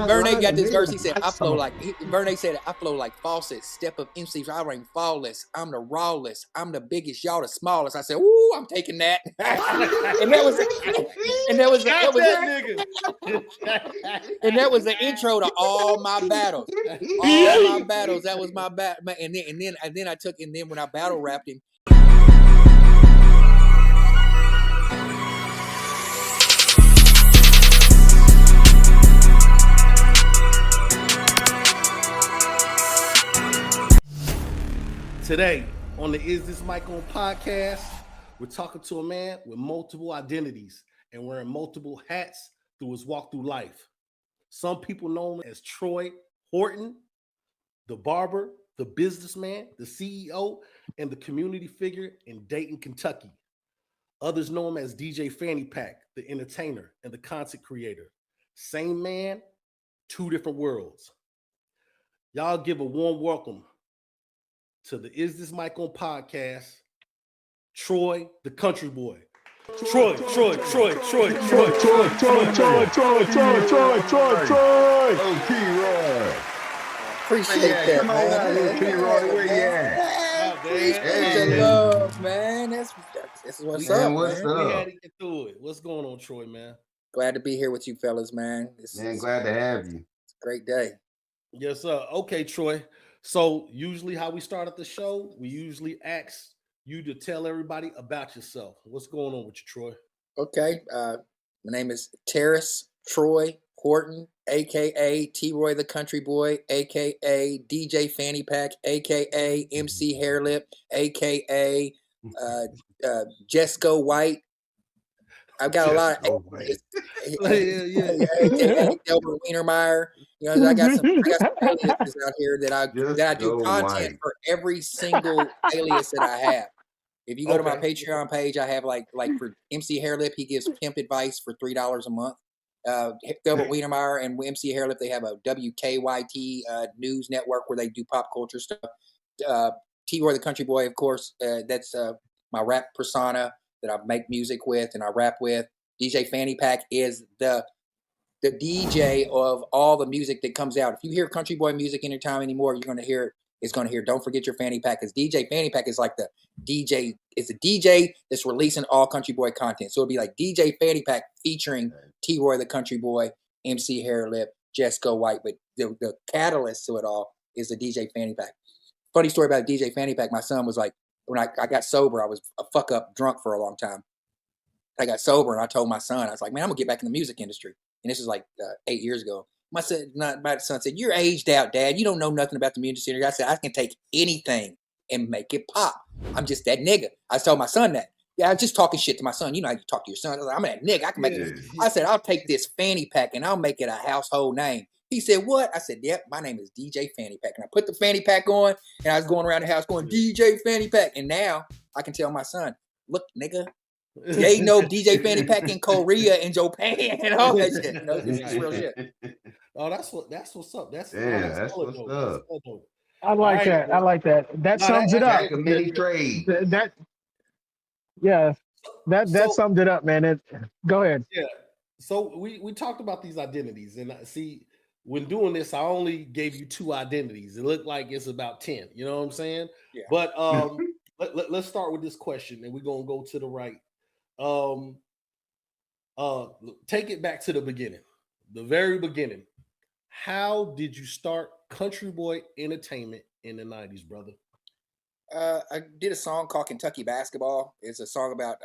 Bernay got this verse. He said, Bernay said, I flow like faucets, step of MCs, I reign flawless. I'm the rawless. I'm the biggest, y'all the smallest. I said, ooh, I'm taking that. and that was the intro to all my battles. All my battles. That was my battle. And then when I battle rapped him. Today on the Is This Mic On podcast, we're talking to a man with multiple identities and wearing multiple hats through his walk through life. Some people know him as Troy Horton, the barber, the businessman, the CEO, and the community figure in Dayton, Kentucky. Others know him as DJ Fanny Pack, the entertainer and the content creator. Same man, two different worlds. Y'all give a warm welcome to the Is This Mic On podcast, Troy, the country boy. Troy. Oh, T-Roy. Appreciate that, Come on out here, T-Roy. Where you at? Appreciate the love, man. That's what's up, What's man. We had to get through it. What's going on, Troy, man? Glad to be here with you fellas, man. Glad to have you. It's a great day. Yes, sir. Okay, Troy. So usually how we start at the show, we usually ask you to tell everybody about yourself. What's going on with you, Troy? Okay. My name is Terrace Troy Horton, a.k.a. T-Roy the Country Boy, a.k.a. DJ Fanny Pack, a.k.a. MC Hairlip, a.k.a. Jesco White. I've got a lot of Delbert Wienermeyer. You know, I got some aliases out here that I do content for every single alias that I have. If you go to my Patreon page, I have like for MC Hairlip, he gives pimp advice for $3 a month. Delbert Wienermeyer and MC Hairlip, they have a WKYT news network where they do pop culture stuff. T-Roy the Country Boy, of course, that's my rap persona that I make music with and I rap with. DJ Fanny Pack is the DJ of all the music that comes out. If you hear country boy music anytime anymore, you're going to hear it. It's going to hear Don't Forget Your Fanny Pack, because DJ Fanny Pack is like the DJ. It's a DJ that's releasing all country boy content. So it'd be like DJ Fanny Pack featuring T-Roy the Country Boy, MC Hairlip, Jesco White. But the catalyst to it all is the DJ Fanny Pack. Funny story about DJ Fanny Pack. My son was like, when I got sober, I was a fuck up drunk for a long time. I got sober and I told my son, I was like, man, I'm gonna get back in the music industry. And this was like 8 years ago. My son said, you're aged out, Dad. You don't know nothing about the music industry. I said, I can take anything and make it pop. I'm just that nigga. I told my son that. Yeah, I was just talking shit to my son. You know how you talk to your son. I was like, I'm that nigga. I can make it. I said, I'll take this Fanny Pack and I'll make it a household name. He said, what? I said, yep, my name is DJ Fanny Pack. And I put the Fanny Pack on, and I was going around the house going, DJ Fanny Pack. And now I can tell my son, look, nigga, they know DJ Fanny Pack in Korea and Japan and all that shit. You know, this is real shit. Oh, that's what's up. That's what's up. I like that. Man. I like that. That sums it up. That summed it up, man. Go ahead. Yeah. So we talked about these identities, and see, when doing this, I only gave you 2 identities. It looked like it's about 10. You know what I'm saying? Yeah. But let's start with this question, and we're gonna go to the right. Take it back to the beginning, the very beginning. How did you start Country Boy Entertainment in the 90s, brother? I did a song called Kentucky Basketball. It's a song about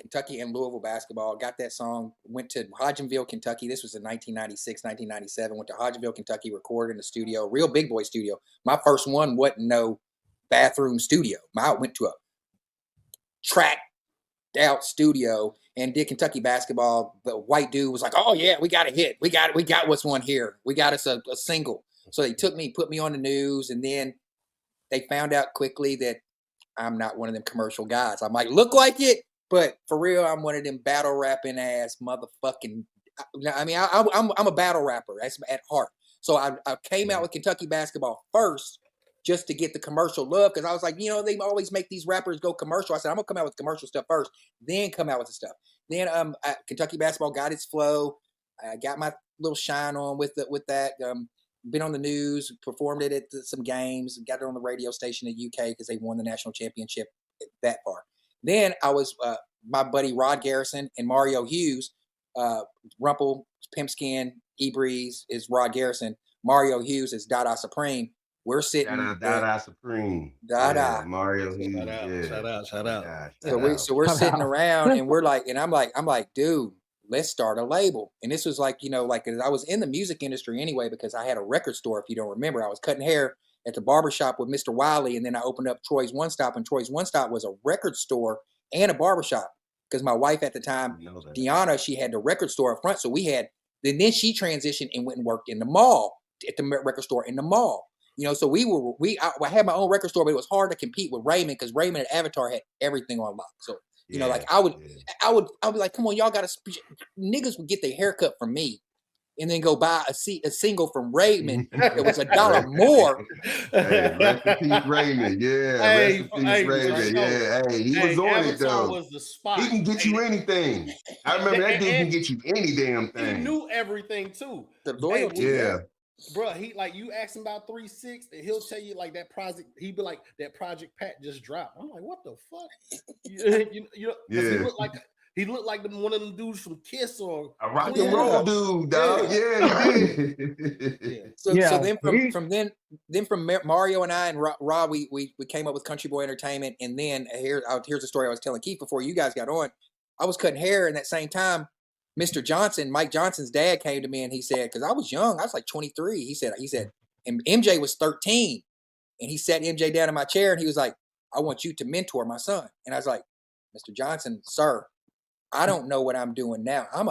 Kentucky and Louisville basketball. Got that song, went to Hodgenville, Kentucky. This was in 1996, 1997. Went to Hodgenville, Kentucky, recorded in the studio, real big boy studio. My first one wasn't no bathroom studio. I went to a tracked out studio and did Kentucky basketball. The white dude was like, oh yeah, we got a hit. We got what's one here. We got us a single. So they took me, put me on the news, and then they found out quickly that I'm not one of them commercial guys. I might look like it, but for real, I'm one of them battle rapping ass motherfucking. I mean, I'm a battle rapper. That's at heart. So I came out with Kentucky Basketball first, just to get the commercial love, because I was like, you know, they always make these rappers go commercial. I said, I'm gonna come out with commercial stuff first, then come out with the stuff. Then Kentucky Basketball got its flow. I got my little shine on with that. Been on the news, performed it at some games, got it on the radio station in the UK because they won the national championship that far. Then I was my buddy Rod Garrison and Mario Hughes, Rumple, Pimpskin, E-Breeze is Rod Garrison. Mario Hughes is Dada Supreme. We're sitting Dada Supreme. Dada. Yeah, Mario Hughes. Shout out. So we're sitting around and we're like, and I'm like, dude, let's start a label. And this was like, I was in the music industry anyway, because I had a record store. If you don't remember, I was cutting hair at the barbershop with Mr. Wiley. And then I opened up Troy's One Stop, and Troy's One Stop was a record store and a barbershop. Because my wife at the time, Deanna, she had the record store up front. So we had, then she transitioned and went and worked in the mall, at the record store in the mall. So I had my own record store, but it was hard to compete with Raymond, because Raymond and Avatar had everything on lock. So, I would be like, come on, y'all got to, niggas would get their haircut from me and then go buy a single from Raymond that was $1 more. Hey, rest in peace, Raymond. Yeah, rest in peace, Raymond. Yeah, hey, he was on it though. Was the spot. He can get you anything. I remember that dude can get you any damn thing. He knew everything too. The loyalty. Yeah. Bro, he like, you ask him about 3-6 and he'll tell you like that project. He'd be like, that Project Pat just dropped. I'm like, what the fuck? He looked like one of them dudes from Kiss or a rock and roll dude, dog. Yeah, he did. So then from Mario and I and Rob, we came up with Country Boy Entertainment, and then here's the story I was telling Keith before you guys got on. I was cutting hair, and at the same time, Mr. Johnson, Mike Johnson's dad, came to me and he said, because I was young, I was like 23. He said, and MJ was 13, and he sat MJ down in my chair and he was like, I want you to mentor my son. And I was like, Mr. Johnson, sir, I don't know what I'm doing now. I'm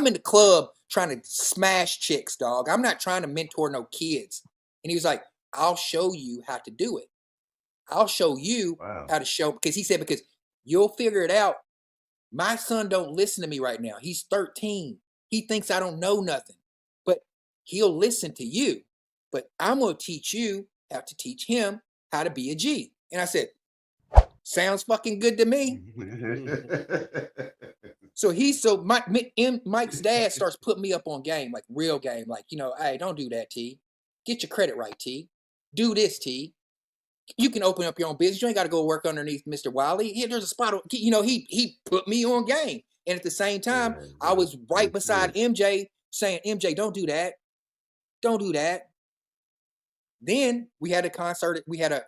in the club trying to smash chicks, dog. I'm not trying to mentor no kids. And he was like, I'll show you how to do it. I'll show you how to show, because he said, because you'll figure it out. My son don't listen to me right now. He's 13. He thinks I don't know nothing, but he'll listen to you. But I'm going to teach you how to teach him how to be a G. And I said, sounds fucking good to me. So Mike's dad starts putting me up on game, like real game. Like, hey, don't do that, T. Get your credit right, T. Do this, T. You can open up your own business. You ain't got to go work underneath Mr. Wiley. Here, there's a spot. He put me on game. And at the same time, I was right beside MJ saying, MJ, don't do that. Don't do that. Then we had a concert. We had a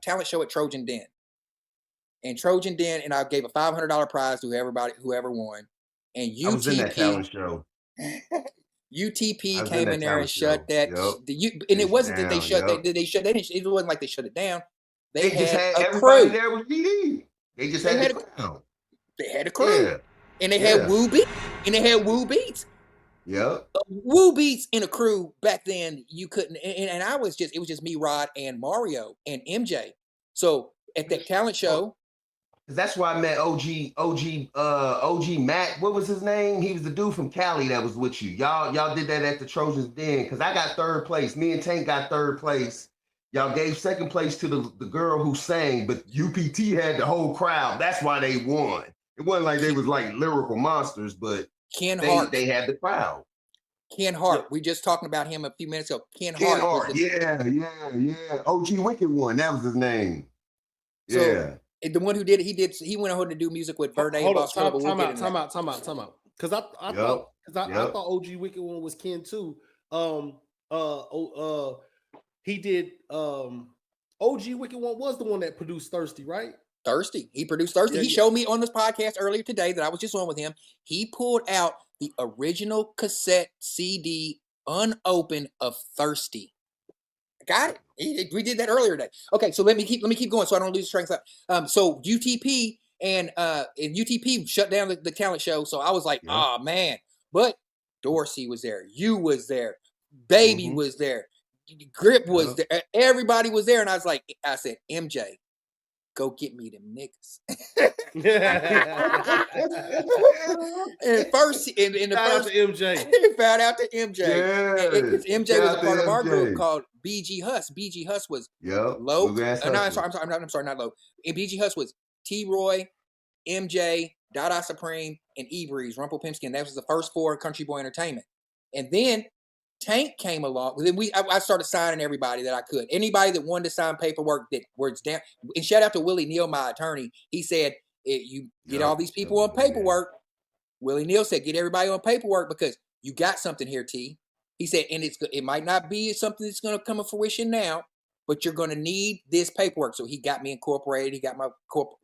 talent show at Trojan Den. And Trojan Den, and I gave a $500 prize to whoever won. And UTP, I was in that talent show. UTP came in there and shut that. And it wasn't that they shut that. It wasn't like they shut it down. They just had a everybody crew. There with BD. They just had a crew. They had a crew, and they had Woo Beats, and they had Woo Beats. Yep. Woo Beats in a crew back then. You couldn't, and it was just me, Rod, and Mario and MJ. So at that talent show. That's why I met OG Matt. What was his name? He was the dude from Cali that was with you. Y'all did that at the Trojans Den, because I got third place. Me and Tank got third place. Y'all gave second place to the girl who sang, but UPT had the whole crowd. That's why they won. It wasn't like they was like lyrical monsters, but Hart. They had the crowd. Ken Hart. We just talking about him a few minutes ago. Ken Hart. Yeah. OG Wicked one. That was his name. So, the one who did it, he went on to do music with Verde and Boss. Time out. Because I thought OG Wicked one was Ken too. He did OG Wicked one was the one that produced Thirsty, right? Thirsty. He produced Thirsty. He showed me on this podcast earlier today that I was just on with him. He pulled out the original cassette CD unopened of Thirsty. Got it. We did that earlier today. Okay, so let me keep going so I don't lose track of thought. So UTP and UTP shut down the talent show. So I was like, oh man. But Dorsey was there. You was there. Baby was there. Grip was there. Everybody was there. And I said, MJ, go get me them niggas. And first, in the shout first, out to MJ. Found out to MJ. Yes. MJ was a part of our group called BG Huss. BG Huss was Low. I'm sorry, not Low. And BG Huss was T-Roy, MJ, Dada Supreme, and E-Breeze, Rumple Pimpskin. That was the first 4 Country Boy Entertainment. And then Tank came along. Then I started signing everybody that I could. Anybody that wanted to sign paperwork that where it's down. And shout out to Willie Neal, my attorney. He said, you get all these people on paperwork. Willie Neal said, get everybody on paperwork because you got something here, T. He said, and it might not be something that's going to come to fruition now, but you're going to need this paperwork. So he got me incorporated. He got my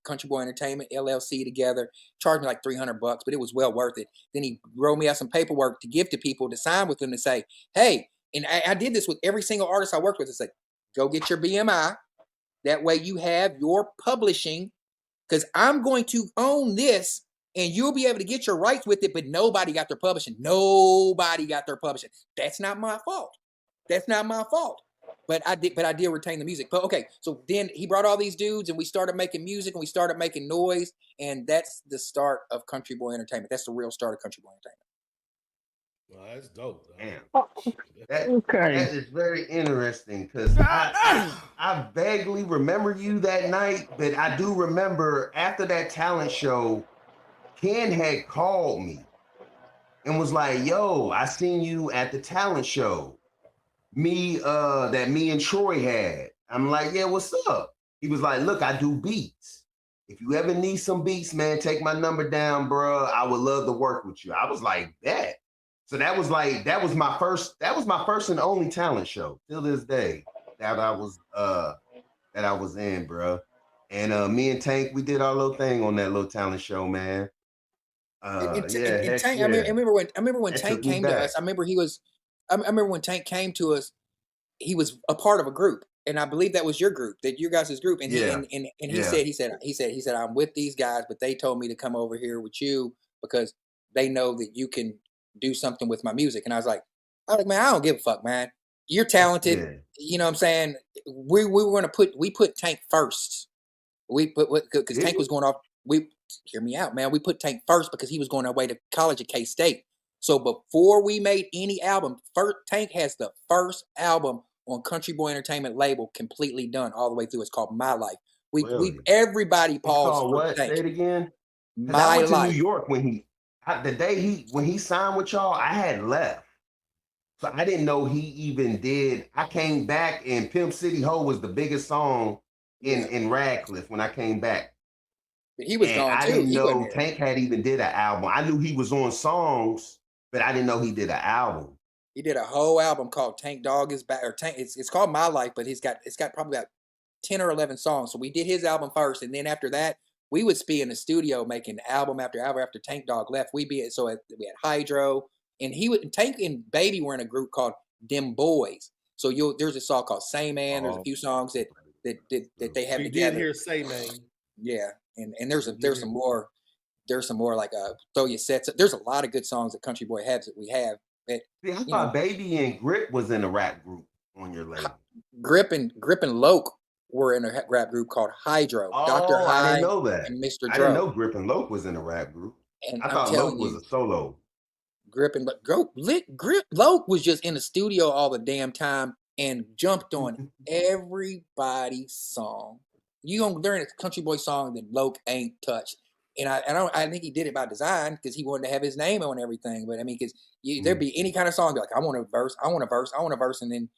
Country Boy Entertainment LLC together, charged me like $300, but it was well worth it. Then he wrote me out some paperwork to give to people to sign with them to say, hey, and I did this with every single artist I worked with. It's like, go get your BMI. That way you have your publishing because I'm going to own this and you'll be able to get your rights with it, but nobody got their publishing. Nobody got their publishing. That's not my fault. That's not my fault. But I did retain the music. But okay, so then he brought all these dudes and we started making music and we started making noise. And that's the start of Country Boy Entertainment. That's the real start of Country Boy Entertainment. Well, that's dope. Damn. That is very interesting because I vaguely remember you that night, but I do remember after that talent show, Ken had called me and was like, yo, I seen you at the talent show. Me and Troy had. I'm like, yeah, what's up? He was like, look, I do beats. If you ever need some beats, man, take my number down, bro. I would love to work with you. I was like, that. So that was my first and only talent show till this day that I was in, bro. And me and Tank, we did our little thing on that little talent show, man. Tank, I remember when Tank came to us. I remember when Tank came to us, he was a part of a group. And I believe that was your group, that your guys' group. And he said, I'm with these guys, but they told me to come over here with you because they know that you can do something with my music. And I was like, man, I don't give a fuck, man. You're talented. Yeah. You know what I'm saying? We put Tank first. Because Tank was going off. Hear me out, man. We put Tank first because he was going away to college at K-State. So before we made any album, Tank has the first album on Country Boy Entertainment label completely done all the way through. It's called My Life. Everybody paused for what? Tank. Say it again. My Life. To New York when he signed with y'all, I had left. So I didn't know he even did. I came back and Pimp City Ho was the biggest song in Radcliff when I came back. But he was gone too. I didn't know Tank had even did an album. I knew he was on songs, but I didn't know he did an album. He did a whole album called Tank Dog Is Back, or Tank. It's called My Life, but it's got probably about 10 or 11 songs. So we did his album first, and then after that, we would be in the studio making album after album after Tank Dog left. We had Hydro, and Tank and Baby were in a group called Dem Boys. So there's a song called Say Man. There's a few songs that they have together. Did hear Say Man. Yeah, and there's some more like Throw Your Sets. There's a lot of good songs that Country Boy has that we have. I thought Baby and Grip was in a rap group on your label. Grip and Loke were in a rap group called Hydro. Dr. High, I didn't know that. And Mr. Dro. I didn't know Grip and Loke was in a rap group. And I thought Loke was a solo. Grip Loke was just in the studio all the damn time and jumped on everybody's song. You gonna learn a Country Boy song that Loke ain't touched. And I think he did it by design because he wanted to have his name on everything. But I mean, because there'd be any kind of song like, I want a verse, and then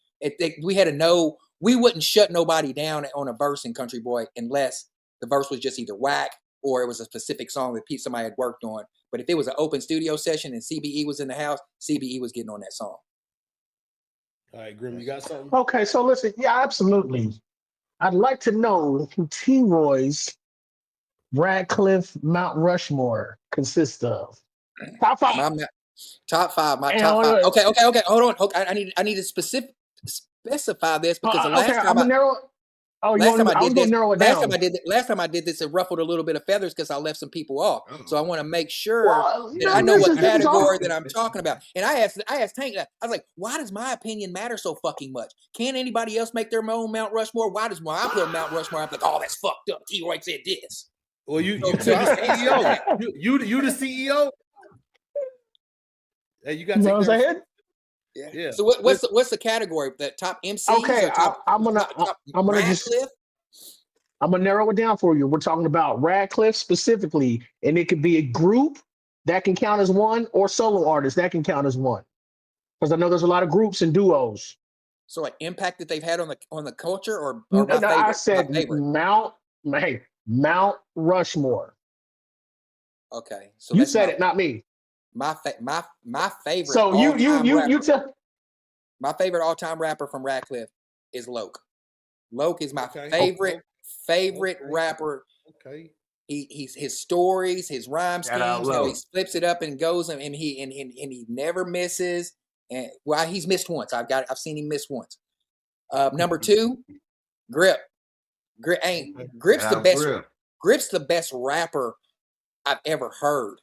we had to know we wouldn't shut nobody down on a verse in Country Boy unless the verse was just either whack or it was a specific song that somebody had worked on. But if it was an open studio session and CBE was in the house, CBE was getting on that song. All right, Grim, you got something? Okay, so listen, yeah, absolutely. I'd like to know who T-Roy's Radcliff Mount Rushmore consists of. Top five. Top five. My top five. Okay. Hold on. Okay, I need to specify this because the last time last time I did this, it ruffled a little bit of feathers because I left some people off. So I want to make sure that I know what category that I'm talking about. And I asked Tank, I was like, why does my opinion matter so fucking much? Can't anybody else make their own Mount Rushmore? Why does I put Mount Rushmore? I'm like, oh, that's fucked up. T-Roy said this. Well, you the CEO. You the CEO. Hey, you got to take that. Yeah. So what's the category? The top MC? Okay, I'm gonna just. I'm gonna narrow it down for you. We're talking about Radcliff specifically, and it could be a group that can count as one, or solo artists that can count as one. Because I know there's a lot of groups and duos. So an impact that they've had on the culture, or No, my favorite. I said my favorite. Mount Rushmore. Okay, so you said it, not me. My favorite. So you tell. My favorite all-time rapper from Radcliff is Loke. Loke is my favorite rapper. Okay. He's his stories, his rhyme schemes, he flips it up and goes, and he never misses. And well, he's missed once. I've seen him miss once. Number 2, Grip. Grip's the best. Grip's the best rapper I've ever heard.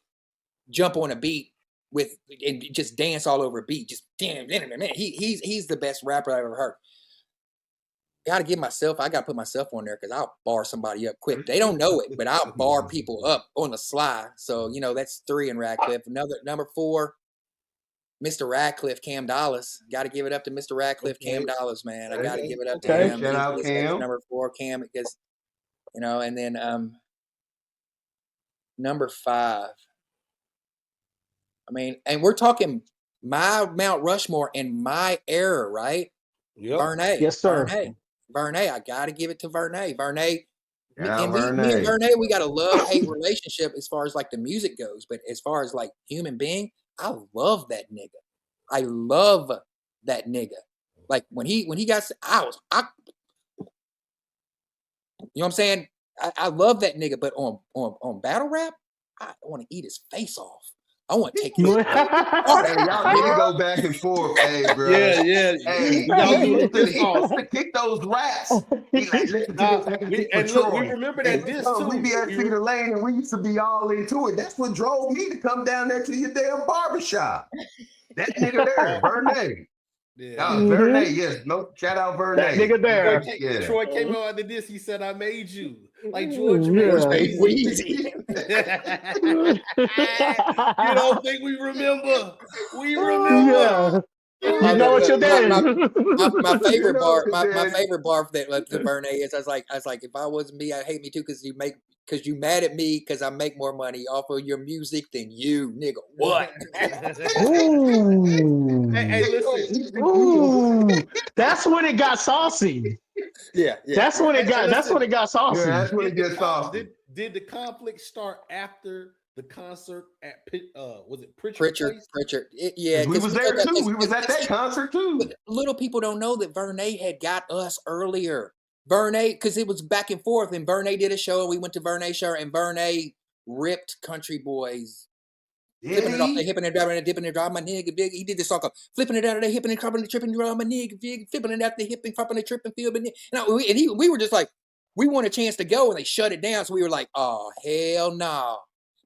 Jump on a beat and just dance all over a beat. Just damn, man. He's the best rapper I've ever heard. I gotta put myself on there because I'll bar somebody up quick. They don't know it, but I'll bar people up on the sly. So that's 3 in Radcliff. Number 4, Mr. Radcliff, Cam Dallas. Got to give it up to Mr. Radcliff, Cam Dallas, man. I got to give it up to him. Shout out Cam. Number 4, Cam, because and then number 5. I mean, and we're talking my Mount Rushmore in my era, right? Yep. Vernay. Yes, sir. Vernay. I got to give it to Vernay. Me and Vernay, we got a love-hate relationship as far as like the music goes, but as far as like human being, I love that nigga. I love that nigga. Like when he got, you know what I'm saying? I love that nigga, but on battle rap, I want to eat his face off. I want to take his y'all need to go back and forth, hey, bro. Yeah. Hey, y'all need to kick those raps. We remember that this too. We be at Cedar Lane and we used to be all into it. That's what drove me to come down there to your damn barbershop. That nigga there, Vernay. Yeah. Vernay, yes. No, shout out Vernay. That nigga there. Troy came on after this. He said, "I made you." Like George made Weezy. You don't think we remember? We remember. You know what you're doing. My favorite bar, my favorite bar that the Vernay is. I was like, if I wasn't me, I'd hate me too because you mad at me because I make more money off of your music than you, nigga. What? Ooh. Hey, listen. Ooh. That's when it got saucy. Yeah. That's when it got saucy. Yeah, that's when it gets saucy. Did the conflict start after the concert at was it Pritchard? Yeah, we was there too. We was at that concert too. But little people don't know that Vernay had got us earlier. Vernay, because it was back and forth, and Vernay did a show, and we went to Vernay's show, and Vernay ripped Country Boys. Flipping it off the hip and driving and dipping and driving my nigga big. He did this song called Flipping It Out of the Hip and Cropping the Tripping Driving my nigga big. Flipping it out the hip and cropping the tripping field. We were just like, we want a chance to go, and they shut it down. So we were like, oh, hell no. Nah.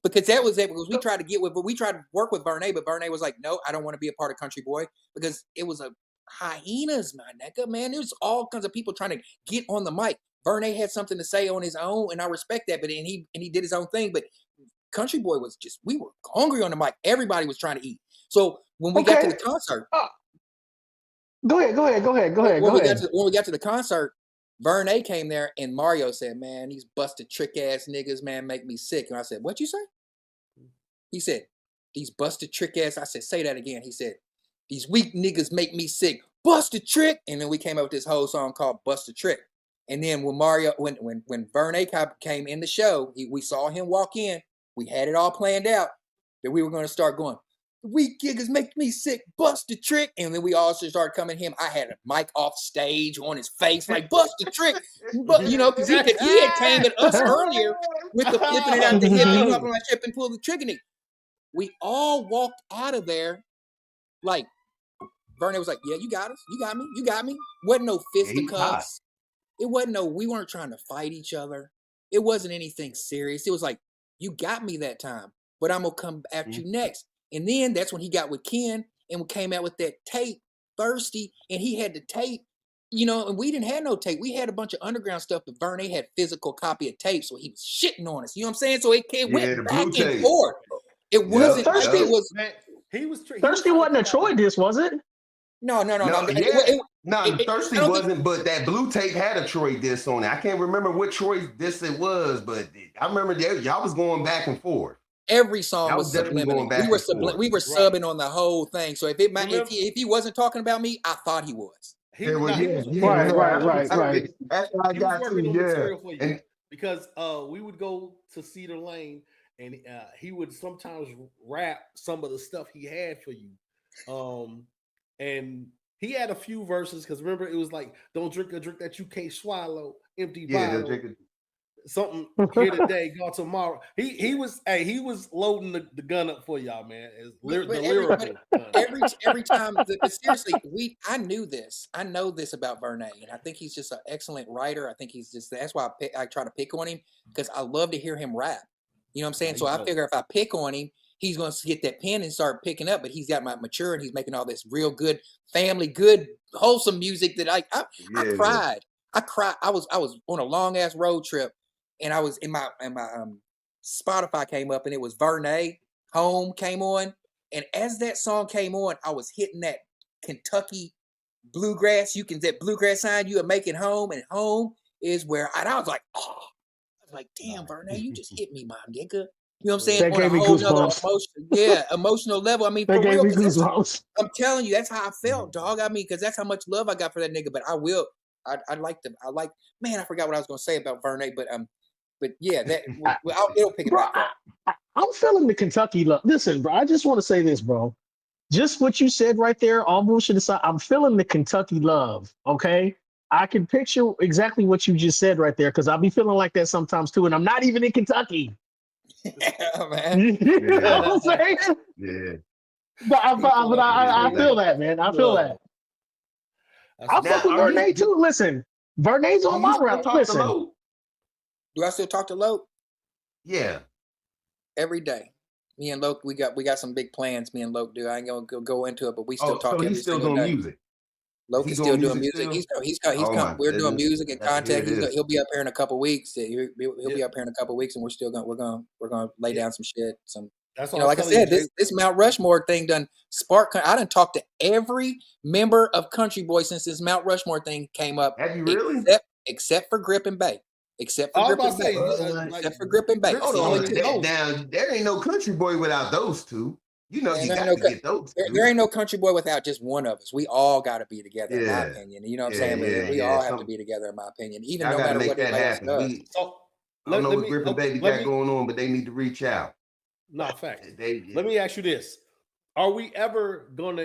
Because that was it. Because we tried to work with Vernay, but Vernay was like, no, I don't want to be a part of Country Boy because it was a hyenas, my nigga, man. There's all kinds of people trying to get on the mic. Vernay had something to say on his own, and I respect that. But he did his own thing. But Country Boy was we were hungry on the mic. Everybody was trying to eat. So when we got to the concert, go ahead. When we got to the concert, Vernay came there, and Mario said, "Man, these busted trick ass niggas, man, make me sick." And I said, "What you say?" He said, "These busted trick ass." I said, "Say that again." He said, "These weak niggas make me sick. Busted trick." And then we came up with this whole song called "Busted Trick." And then when Vernay came in the show, we saw him walk in. We had it all planned out that we were going to start going, "Weak niggas make me sick, busted trick." And then we also started coming to him. I had a mic off stage on his face, like busted trick. But because he had came at us earlier with the flipping it out the hip and dropping my chip and pull the trigger. We all walked out of there like Vernay was like, "Yeah, you got us. You got me. Wasn't no fisticuffs. It wasn't we weren't trying to fight each other. It wasn't anything serious. It was like, you got me that time, but I'm going to come after you next." And then that's when he got with Ken and came out with that tape, Thirsty, and he had the tape, and we didn't have no tape. We had a bunch of underground stuff, but Vernay had physical copy of tape, so he was shitting on us. You know what I'm saying? So it went back and forth. It wasn't Thirsty. He was Thirsty wasn't a Troy disc, was it? No. No, Thirsty wasn't, but that Blue Tape had a Troy diss on it. I can't remember what Troy diss it was, but I remember y'all was going back and forth. Every song was definitely subliminal. going back and forth. We were subbing on the whole thing. So if he wasn't talking about me, I thought he was. Right. That's what I got to. Material for you. Because we would go to Cedar Lane, and he would sometimes rap some of the stuff he had for you. And he had a few verses, because remember, it was like, don't drink a drink that you can't swallow, empty bottle. Something here today, gone tomorrow. He was loading the gun up for y'all, man. Every time, but seriously, I knew this. I know this about Vernay, and I think he's just an excellent writer. I think that's why I try to pick on him, because I love to hear him rap. You know what I'm saying? So I figure if I pick on him, he's going to get that pen and start picking up. But he's got my mature, and he's making all this real good family, good, wholesome music that I cried. I cried. I was on a long ass road trip, and I was in my Spotify came up, and it was Vernay Home came on, and as that song came on, I was hitting that Kentucky bluegrass. That bluegrass sign, you are making home, and home is where I was like, oh, I was like, damn, Vernay, you just hit me, my nigga. You know what I'm saying? That gave me goosebumps. Emotional level. I mean, that for gave real. Me goosebumps. I'm telling you, that's how I felt, dog. I mean, because that's how much love I got for that nigga. But I forgot what I was going to say about Vernay, but yeah, it'll pick it back up. I'm feeling the Kentucky love. Listen, bro, I just want to say this, bro. Just what you said right there, all bullshit aside, I'm feeling the Kentucky love, okay? I can picture exactly what you just said right there, because I'll be feeling like that sometimes too, and I'm not even in Kentucky. Yeah, man. You know what I'm saying? Yeah. But I feel that, man. I feel that. I fuck with Vernay too. Listen, Vernay's on my route. Listen. Do I still talk to Loke? Yeah. Every day. Me and Loke, we got some big plans. Me and Loke do. I ain't gonna go into it, but we still talk every single day. Music. Loke is still doing music. He's come. We're doing music and contact. He'll be up here in a couple weeks. He'll be up here in a couple weeks, and we're gonna lay down some shit. That's like I said, this Mount Rushmore thing done spark. I done talked to every member of Country Boy since this Mount Rushmore thing came up. Have you really? Except for Grip and Bay. Except for Grip and Bay. There ain't no Country Boy without those two. You know, get those. There ain't no Country Boy without just one of us. We all got to be together, in my opinion. You know what I'm saying? We all have to be together, in my opinion. Even no matter what anybody else does. I don't know what Grip and Baby got going on, but they need to reach out. No, fact. Let me ask you this: Are we ever going to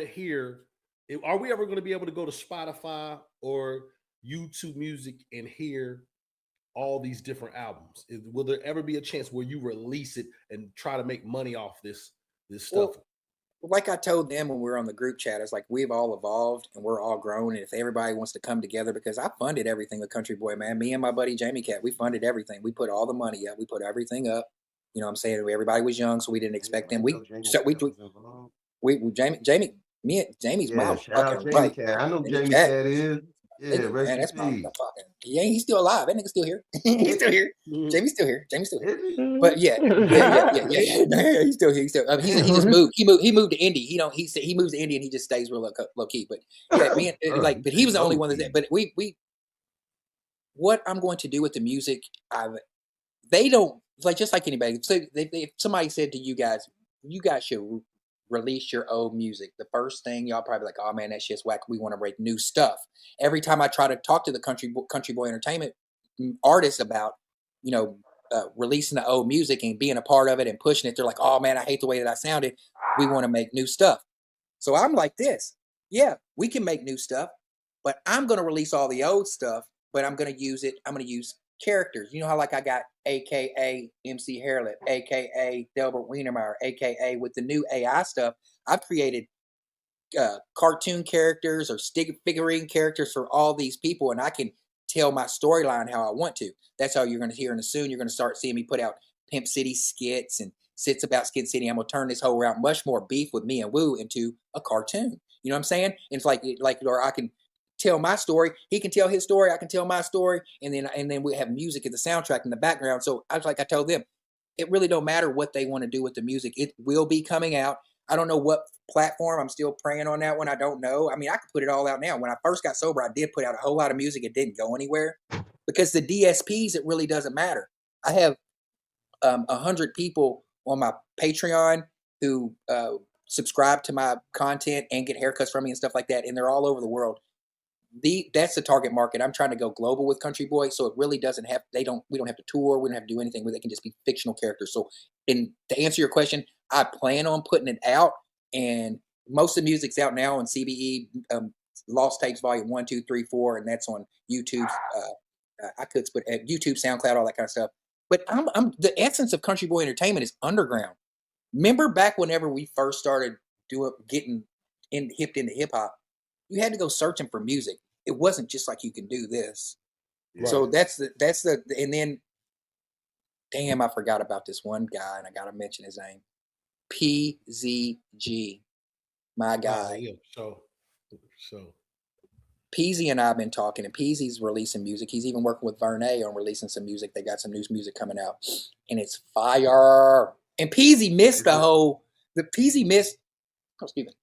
be able to go to Spotify or YouTube Music and hear all these different albums? Will there ever be a chance where you release it and try to make money off this stuff? Well, like I told them when we were on the group chat, it's like we've all evolved and we're all grown. And if everybody wants to come together, because I funded everything with Country Boy, man. Me and my buddy Jamie Cat, we funded everything. We put all the money up. We put everything up. You know what I'm saying? Everybody was young, so we didn't expect them. Jamie's mom fucking right. I know Jamie Cat is. Yeah, man, that's my fucking. He's still alive. That nigga's still here. He's still here. Jamie's still here. But yeah. He's still here. He just moved. He moved to Indy. He moves to Indy and he just stays real low key. But yeah, but he was the only one that. But we what I'm going to do with the music, they don't like, just like anybody. So if somebody said to you guys should release your old music, the first thing y'all probably like, oh man, that shit's whack. We want to write new stuff. Every time I try to talk to the Country Boy Entertainment artists about, releasing the old music and being a part of it and pushing it, they're like, oh man, I hate the way that I sounded. We want to make new stuff. So I'm like this. Yeah, we can make new stuff, but I'm going to release all the old stuff, but I'm going to use characters. You know how like I got AKA MC Hairlip, AKA Delbert Wienermeyer, AKA with the new AI stuff, I've created cartoon characters or stick figurine characters for all these people, and I can tell my storyline how I want to. That's how you're going to hear in soon. You're going to start seeing me put out Pimp City skits and sits about Skid City. I'm going to turn this whole round much more beef with me and Woo into a cartoon. You know what I'm saying? And it's like, or I can tell my story. He can tell his story. I can tell my story. And then we have music as the soundtrack in the background. So I told them, it really don't matter what they want to do with the music. It will be coming out. I don't know what platform. I'm still praying on that one. I don't know. I mean, I could put it all out now. When I first got sober, I did put out a whole lot of music. It didn't go anywhere because the DSPs, it really doesn't matter. I have 100 people on my Patreon who subscribe to my content and get haircuts from me and stuff like that, and they're all over the world. That's the target market. I'm trying to go global with Country Boy, so it really doesn't have. We don't have to tour. We don't have to do anything. They can just be fictional characters. So, and to answer your question, I plan on putting it out, and most of the music's out now on CBE, Lost Tapes Volume 1, 2, 3, 4, and that's on YouTube. I could put YouTube, SoundCloud, all that kind of stuff. But I'm the essence of Country Boy Entertainment is underground. Remember back whenever we first started getting hipped into hip hop, you had to go searching for music. It wasn't just like you can do this. Right. So that's the and then damn, I forgot about this one guy and I gotta mention his name. PZG. My guy. Yeah, so Peasy and I have been talking, and Peasy's releasing music. He's even working with Vernay on releasing some music. They got some new music coming out, and it's fire. And Peasy missed Peasy missed. Oh, excuse me.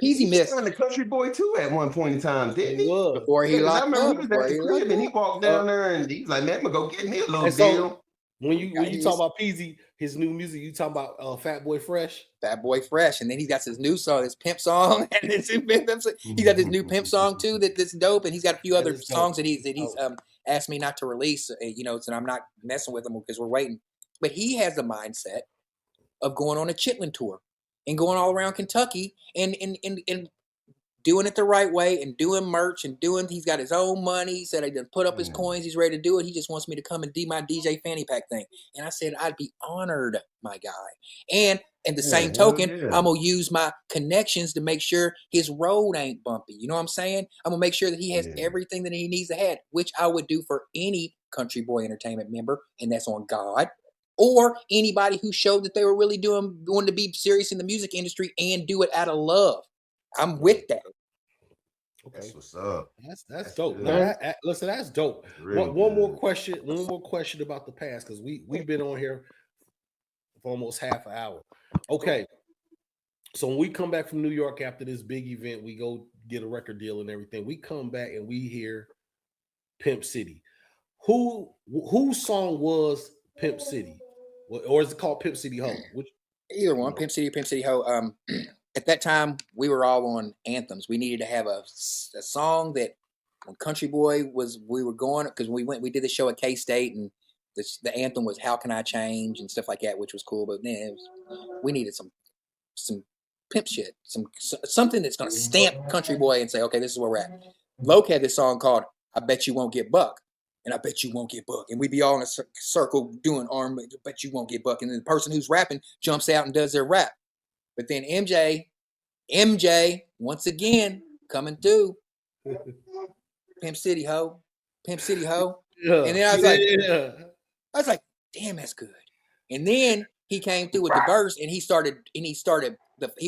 Peasy missed. He was the Country Boy too at one point in time, didn't he? Before he locked I remember up. He was at the crib and he walked down there and he was like, "Man, I'm gonna go get me a little deal." When you talk about Peasy, his new music, you talk about Fat Boy Fresh. Fat Boy Fresh, and then he got his new song, his pimp song, and he got this new pimp song too that's dope, and he's got a few other songs that he's asked me not to release, so I'm not messing with him because we're waiting. But he has the mindset of going on a Chitlin tour and going all around Kentucky and doing it the right way and doing merch and he's got his own money. He said he done put up his coins. He's ready to do it. He just wants me to come and do my DJ Fanny Pack thing. And I said, I'd be honored, my guy. And the same token, I'm going to use my connections to make sure his road ain't bumpy. You know what I'm saying? I'm going to make sure that he has everything that he needs to have, which I would do for any Country Boy Entertainment member. And that's on God. Or anybody who showed that they were really wanting to be serious in the music industry and do it out of love. I'm with that. Okay. That's what's up. That's dope. Listen, that's dope. One more question about the past, because we've been on here for almost half an hour. Okay. So when we come back from New York after this big event, we go get a record deal and everything. We come back and we hear Pimp City. Whose song was Pimp City? Or is it called Pimp City Ho? Either one, Pimp City or Pimp City Ho. At that time, we were all on anthems. We needed to have a song that when Country Boy we were going, because we did the show at K-State, and the anthem was How Can I Change and stuff like that, which was cool. But then we needed some pimp shit, something that's going to stamp Country Boy and say, okay, this is where we're at. Loke had this song called I Bet You Won't Get Buck. And I bet you won't get buck. And we'd be all in a circle doing arm, I bet you won't get buck. And then the person who's rapping jumps out and does their rap. But then MJ, once again, coming through. Pimp City Ho. Pimp City Ho. Yeah. And then I was like, damn, that's good. And then he came through with the verse and he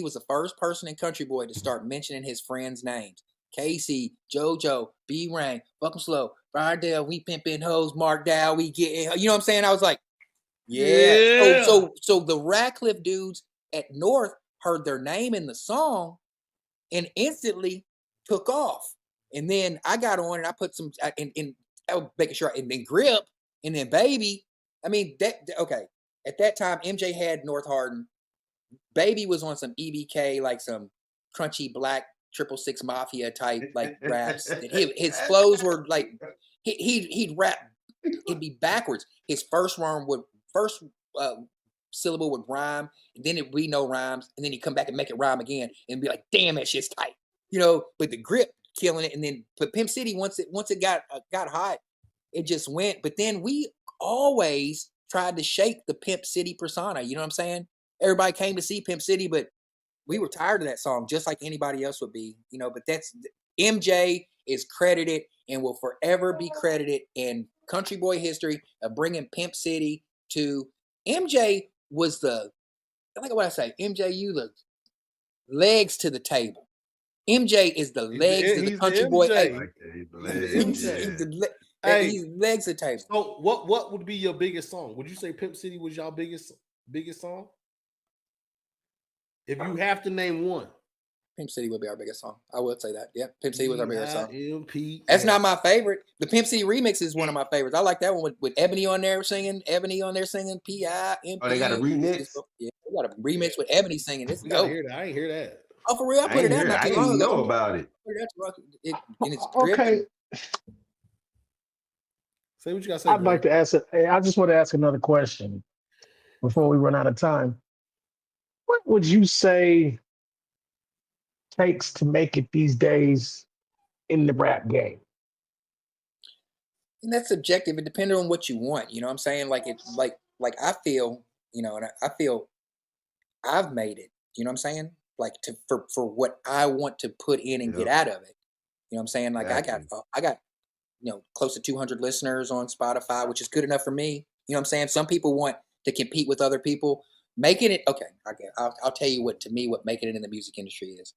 was the first person in Country Boy to start mentioning his friends' names. Casey, JoJo, B-Rain, Fuck 'em Slow, Bardell, we pimping hoes, Mark Dow, we getting, you know what I'm saying? I was like, yeah. So the Radcliff dudes at North heard their name in the song and instantly took off. And then I got on and I put some, and I was making sure, and then Grip, and then Baby. I mean, okay. At that time, MJ had North Hardin. Baby was on some EBK, like some crunchy black 666 Mafia type like raps. His flows were like he'd rap. It'd be backwards. His first syllable would rhyme, and then it'd be no rhymes, and then he'd come back and make it rhyme again, and be like, "Damn, that shit's tight," But the Grip killing it, and then but Pimp City once it got hot, it just went. But then we always tried to shake the Pimp City persona. You know what I'm saying? Everybody came to see Pimp City, but we were tired of that song, just like anybody else would be, but that's MJ is credited and will forever be credited in Country Boy history of bringing Pimp City to MJ was like what I say, MJ, you the legs to the table. MJ is the legs to the Country Boy. He's legs to the table. So what would be your biggest song? Would you say Pimp City was y'all biggest song? If you have to name one. Pimp City would be our biggest song. I would say that. Yeah, Pimp City was our biggest song. P-I-M-P. That's not my favorite. The Pimp City remix is one of my favorites. I like that one with Ebony on there singing. Ebony on there singing P-I-M-P. Oh, they got a remix? Yeah, they got a remix with Ebony singing. It's dope. Hear that. I ain't hear that. Oh, for real? I put it out not too long ago. Know about it. And it's dripping. Okay. Say what you got to say. I'd like to ask I just want to ask another question before we run out of time. What would you say takes to make it these days in the rap game? And that's subjective. It depends on what you want. You know what I'm saying? Like it's like I feel, you know, and I feel I've made it. You know what I'm saying? Like for what I want to put in and get out of it. You know what I'm saying? Like exactly. I got you know, close to 200 listeners on Spotify, which is good enough for me. You know what I'm saying? Some people want to compete with other people. Making it, okay, I'll tell you what, to me, what making it in the music industry is.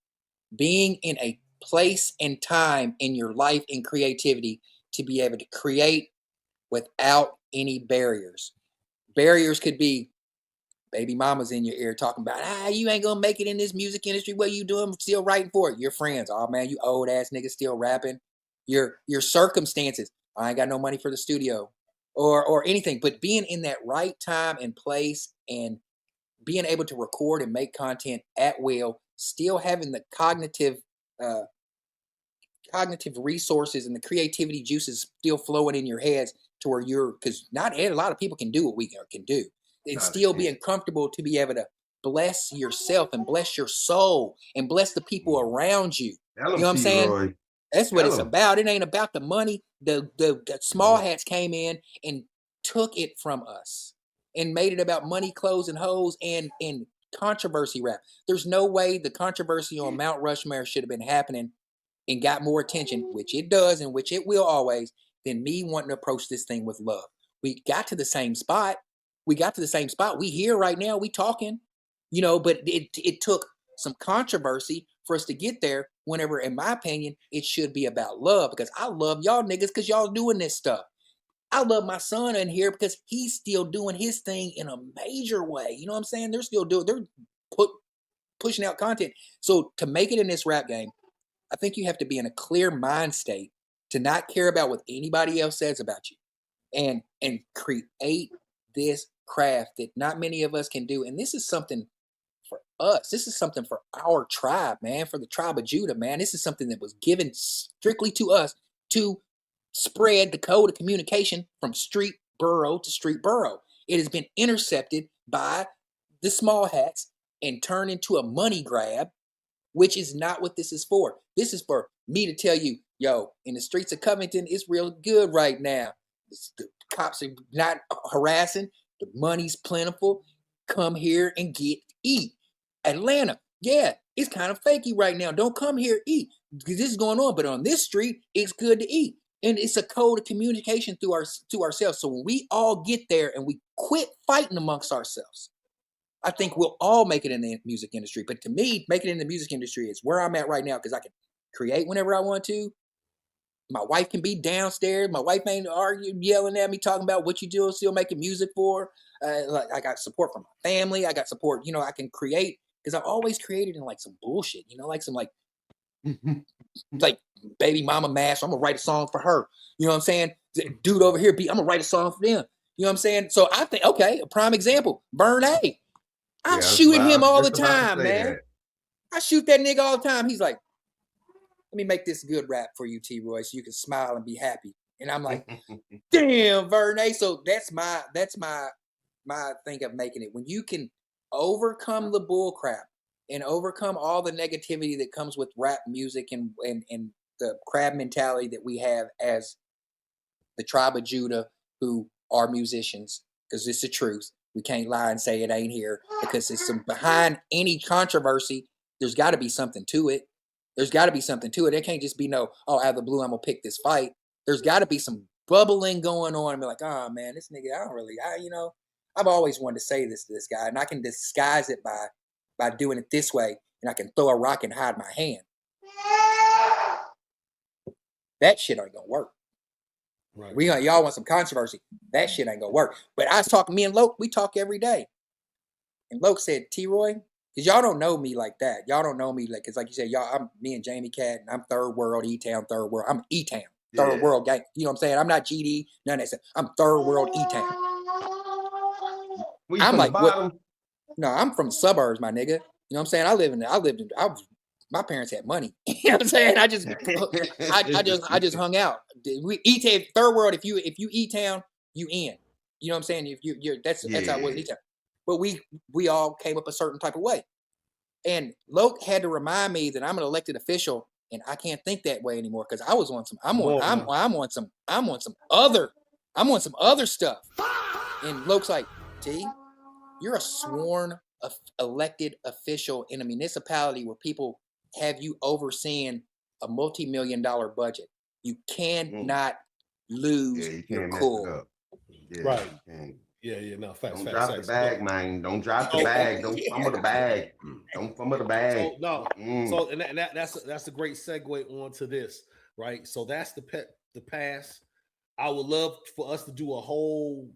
Being in a place and time in your life and creativity to be able to create without any barriers. Barriers could be baby mamas in your ear talking about, you ain't gonna make it in this music industry. What you doing? Still writing for it. Your friends, oh man, you old ass niggas still rapping. Your circumstances, I ain't got no money for the studio or anything, but being in that right time and place and being able to record and make content at will, still having the cognitive resources and the creativity juices still flowing in your heads to where because not a lot of people can do what we can do. And still being comfortable to be able to bless yourself and bless your soul and bless the people around you. You know what I'm saying? Roy. That's what it's about. It ain't about the money. The small hats came in and took it from us and made it about money, clothes, and hoes and controversy rap. There's no way the controversy on Mount Rushmore should have been happening and got more attention, which it does and which it will always, than me wanting to approach this thing with love. We got to the same spot. We here right now. We talking, you know, but it took some controversy for us to get there. Whenever, in my opinion, it should be about love, because I love y'all niggas because y'all doing this stuff. I love my son in here because he's still doing his thing in a major way. You know what I'm saying? They're pushing out content. So to make it in this rap game, I think you have to be in a clear mind state to not care about what anybody else says about you and create this craft that not many of us can do. And this is something for us. This is something for our tribe, man, for the tribe of Judah, man. This is something that was given strictly to us to spread the code of communication from street borough to street borough. It has been intercepted by the small hats and turned into a money grab, which is not what this is for. This is for me to tell you, yo, in the streets of Covington, it's real good right now. The cops are not harassing. The money's plentiful. Come here and eat. Atlanta, yeah, it's kind of fakey right now. Don't come here, eat, because this is going on. But on this street, it's good to eat. And it's a code of communication to ourselves. So when we all get there and we quit fighting amongst ourselves, I think we'll all make it in the music industry. But to me, making it in the music industry is where I'm at right now, because I can create whenever I want to. My wife can be downstairs. My wife ain't arguing, yelling at me, talking about what you do, still making music for. I got support from my family. I got support. You know, I can create, because I've always created in like some bullshit, you know, like some like baby mama mash. I'm going to write a song for her. You know what I'm saying? Dude over here, I'm going to write a song for them. You know what I'm saying? So I think, okay, a prime example, Burn A. I'm shooting him all the time, man. I shoot that nigga all the time. He's like, let me make this good rap for you, T-Roy, so you can smile and be happy. And I'm like, damn, Verne. So that's my thing of making it. When you can overcome the bull crap and overcome all the negativity that comes with rap music and the crab mentality that we have as the tribe of Judah who are musicians, because it's the truth. We can't lie and say it ain't here, because it's behind any controversy, there's got to be something to it. There's got to be something to it. It can't just be out of the blue, I'm going to pick this fight. There's got to be some bubbling going on and be like, oh, man, this nigga, I've always wanted to say this to this guy, and I can disguise it by doing it this way, and I can throw a rock and hide my hand. That shit ain't going to work. Right. Y'all want some controversy. That shit ain't going to work. But I was talking, me and Loke, we talk every day. And Loke said, T-Roy, Because y'all don't know me like that. Y'all don't know me like, because like you said, I'm me and Jamie Cat, and I'm third world, E-Town, third world. I'm E-Town, third world guy. You know what I'm saying? I'm not GD, none of that. I'm third world E-Town. I'm like, what? No, I'm from the suburbs, my nigga. You know what I'm saying? My parents had money. You know what I'm saying? I just hung out. We E-Town, third world. If you E-Town, you in. You know what I'm saying? If you're that's how it was E-Town. But we all came up a certain type of way. And Loke had to remind me that I'm an elected official and I can't think that way anymore because I was on some I'm on some other stuff. And Loke's like, T, you're a sworn elected official in a municipality where people have you overseeing a multi-million-dollar budget. You cannot lose your cool. Yeah, right. No, facts. Don't drop the bag, man. Don't drop the bag. Don't fumble the bag. Don't fumble the bag. So that's a great segue onto this, right? So that's the past. I would love for us to do a whole,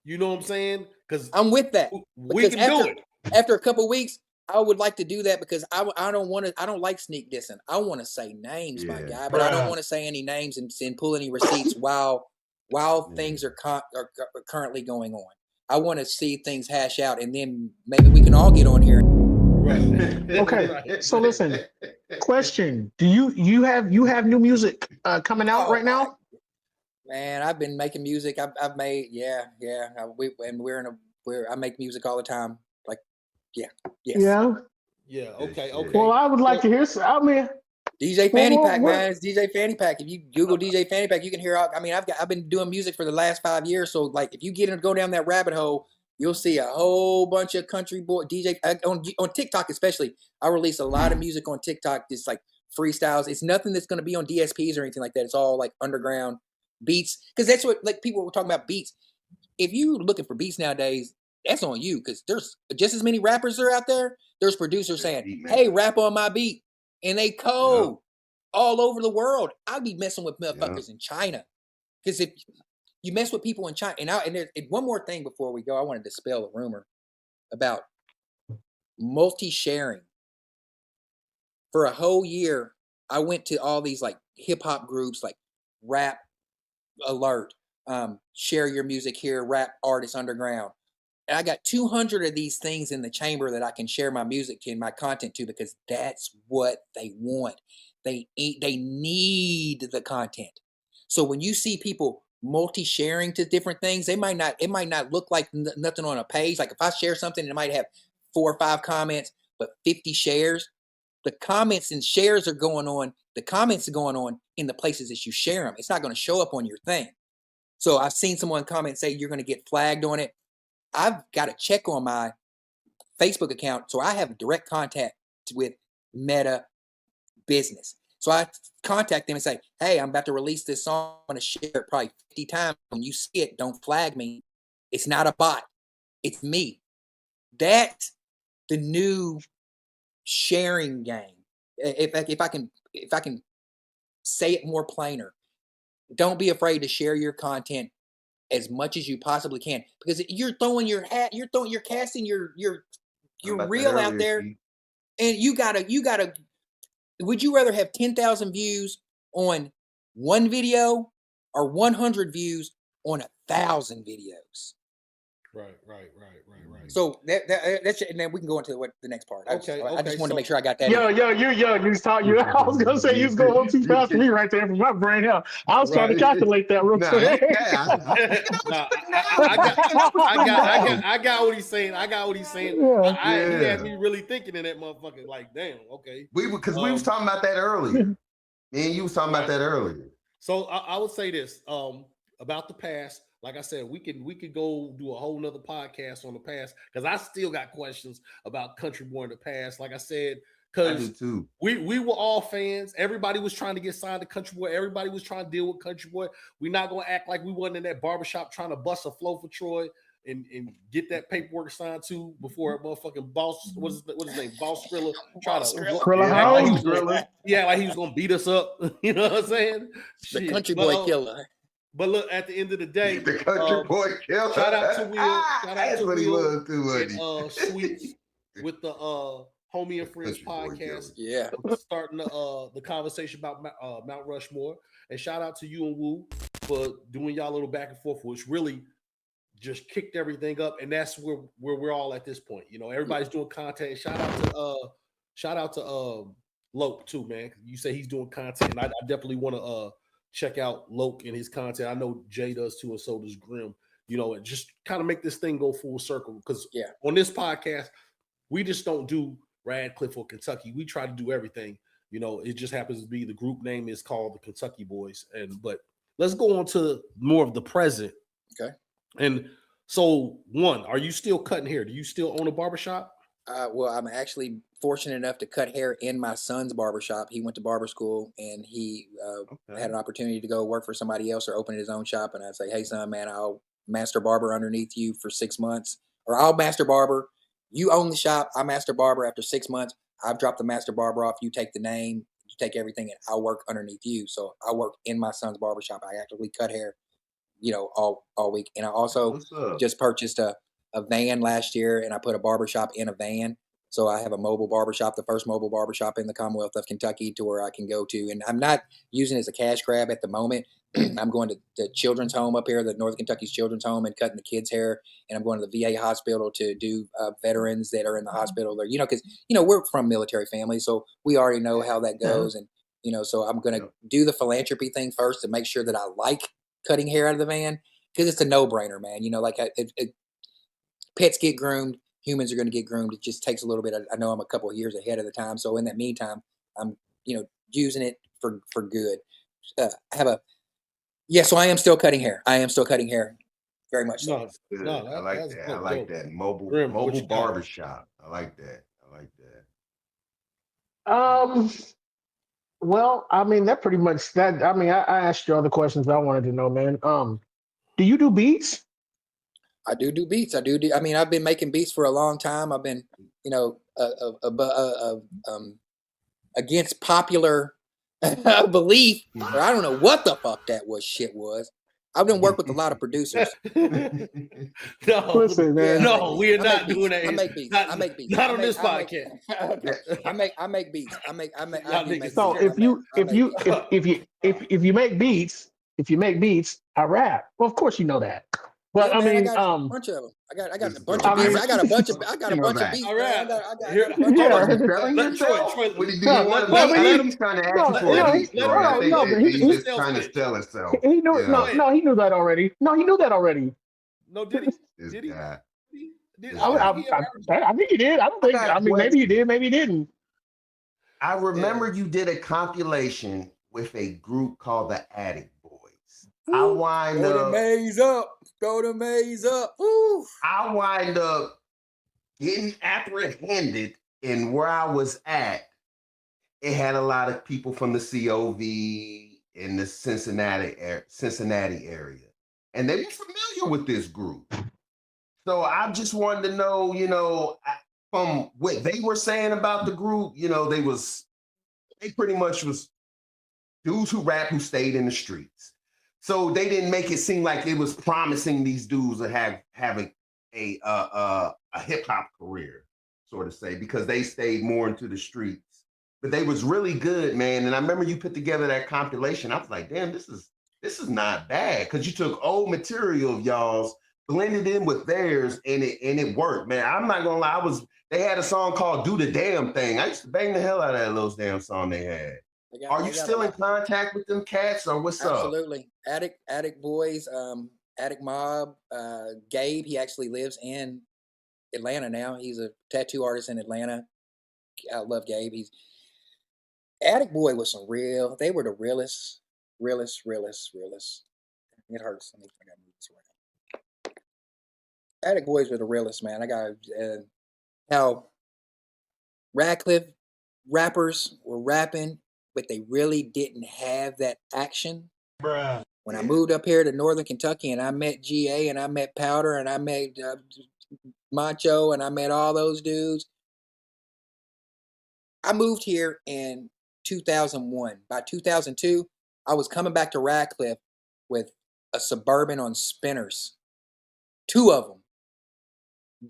you know what I'm saying? Because I'm with that. We can do it. After a couple of weeks, I would like to do that because I don't like sneak dissing. I want to say names, my guy, but I don't want to say any names and pull any receipts while things are currently going on. I want to see things hash out, and then maybe we can all get on here. Right. Okay. So listen, question: do you have new music coming out right now? Man, I've been making music. I've made I make music all the time. Like, yeah. Okay. Well, I would like to hear some. I mean, DJ Fanny Pack, man. It's DJ Fanny Pack. If you Google DJ Fanny Pack, you can hear. I've been doing music for the last 5 years. So, like, if you go down that rabbit hole, you'll see a whole bunch of country boy DJ on TikTok, especially. I release a lot of music on TikTok, just like freestyles. It's nothing that's going to be on DSPs or anything like that. It's all like underground beats, because that's what like people were talking about beats. If you looking for beats nowadays, that's on you, because there's just as many rappers are out there. There's producers saying, "Hey, rap on my beat." And they code all over the world. I'd be messing with motherfuckers in China. Because if you mess with people in China, and there's one more thing before we go, I want to dispel a rumor about multi-sharing. For a whole year, I went to all these like hip hop groups like Rap Alert, Share Your Music Here, Rap Artists Underground. And I got 200 of these things in the chamber that I can share my music and my content to, because that's what they want. They need the content. So when you see people multi-sharing to different things, it might not look like nothing on a page. Like if I share something, it might have 4 or 5 comments, but 50 shares. The comments and shares are going on. The comments are going on in the places that you share them. It's not going to show up on your thing. So I've seen someone comment say you're going to get flagged on it. I've got to check on my Facebook account, so I have direct contact with Meta Business. So I contact them and say, "Hey, I'm about to release this song. I'm going to share it probably 50 times. When you see it, don't flag me. It's not a bot. It's me." That's the new sharing game. If I can say it more plainer, don't be afraid to share your content as much as you possibly can, because you're throwing your hat, you're casting your reel out there, and you gotta. Would you rather have 10,000 views on one video or 100 views on 1,000 videos? Right. So that's, and then we can go into the next part. I just wanted to make sure I got that. Yo, you're young. You was talking. I was gonna say you was going a little too fast for me right there from my brain. Hell, I was trying to calculate that real quick. I got what he's saying. He had me really thinking in that motherfucker. Like, damn, okay. We was talking about that earlier. And you was talking about that earlier. So I would say this about the past. Like I said, we could go do a whole nother podcast on the past, because I still got questions about Country Boy in the past. Like I said, because we were all fans. Everybody was trying to get signed to Country Boy. Everybody was trying to deal with Country Boy. We're not gonna act like we wasn't in that barbershop trying to bust a flow for Troy and get that paperwork signed to before a motherfucking boss. What is his name? Boss Skrilla. Like he was gonna beat us up. You know what I'm saying? The Country Boy killer. But look, at the end of the day, the Country Boy killer. Shout out to Will. Shout out to Will. He was too, and, Sweet. with the Homie and Friends podcast. Yeah, starting the conversation about Mount Rushmore, and shout out to you and Woo for doing y'all little back and forth, which really just kicked everything up, and that's where we're all at this point. You know, everybody's doing content. Shout out to Loke too, man. You say he's doing content, and I definitely want to check out Loke and his content. I know Jay does too, and so does Grim. You know, and just kind of make this thing go full circle, because on this podcast, we just don't do Radcliff or Kentucky. We try to do everything. You know, it just happens to be the group name is called the Kentucky Boys. But let's go on to more of the present. Okay. And so, one, are you still cutting hair? Do you still own a barbershop? Well, I'm actually fortunate enough to cut hair in my son's barbershop. He went to barber school, and he had an opportunity to go work for somebody else or open his own shop. And I'd say, hey, son, man, I'll master barber underneath you for 6 months, or I'll master barber. You own the shop. I master barber. After 6 months, I've dropped the master barber off. You take the name, you take everything, and I'll work underneath you. So I work in my son's barbershop. I actually cut hair, you know, all week. And I also just purchased a van last year, and I put a barbershop in a van. So I have a mobile barbershop, the first mobile barbershop in the Commonwealth of Kentucky, to where I can go to. And I'm not using it as a cash grab at the moment. I'm going to the children's home up here, the North Kentucky's children's home, and cutting the kids' hair. And I'm going to the VA hospital to do veterans that are in the hospital there, you know, because, you know, we're from military families, so we already know how that goes. And, you know, so I'm going to do the philanthropy thing first to make sure that I like cutting hair out of the van, because it's a no-brainer, man. You know, like pets get groomed, humans are going to get groomed. It just takes a little bit. I know I'm a couple of years ahead of the time. So in that meantime, I'm, you know, using it for good. So I am still cutting hair. I am still cutting hair. Very much so. I like that. I like that. Mobile barbershop. I like that. Well, I mean, that pretty much that. I mean, I asked you all the questions I wanted to know, man. Do you do beats? I do beats. I mean, I've been making beats for a long time. I've been, you know, against popular belief, or I don't know what the fuck that shit was. I've done work with a lot of producers. Listen, man. No, we are not doing that. I make beats. Not on this podcast. I make beats. I make beats. So if you make beats, I rap. Well, of course you know that. But yeah, I mean, I got a bunch of them. I got a bunch of beats. I got a bunch of beats. All right. Troy, what did you want to make? He's trying to ask you for a beat. No, but he's just trying to sell himself. He knew. No, he knew that already. No, he knew that already. No, did he? Did he? I think he did. I don't think. I mean, maybe he did. Maybe he didn't. I remember you did a compilation with a group called the Attic Boys. I wind up. Throw the maze up. Ooh. I wind up getting apprehended in where I was at. It had a lot of people from the COV in the Cincinnati area, and they were familiar with this group. So I just wanted to know, you know, from what they were saying about the group, you know, they pretty much was dudes who rap, who stayed in the streets. So they didn't make it seem like it was promising these dudes to having a hip hop career, sort of say, because they stayed more into the streets. But they was really good, man. And I remember you put together that compilation. I was like, damn, this is not bad, because you took old material of y'all's, blended in with theirs, and it worked, man. I'm not gonna lie. They had a song called "Do the Damn Thing." I used to bang the hell out of that little damn song they had. Are you still in contact with them cats, or what's up? Absolutely. Attic Boys, Attic Mob, Gabe, he actually lives in Atlanta now. He's a tattoo artist in Atlanta. I love Gabe. Attic Boy was they were the realest. It hurts. Let me I gotta move this around. Attic Boys were the realest, man. I got how Radcliff rappers were rapping, but they really didn't have that action. Bruh. When I moved up here to Northern Kentucky, and I met GA, and I met Powder, and I met Macho, and I met all those dudes. I moved here in 2001. By 2002, I was coming back to Radcliff with a Suburban on spinners, 2 of them.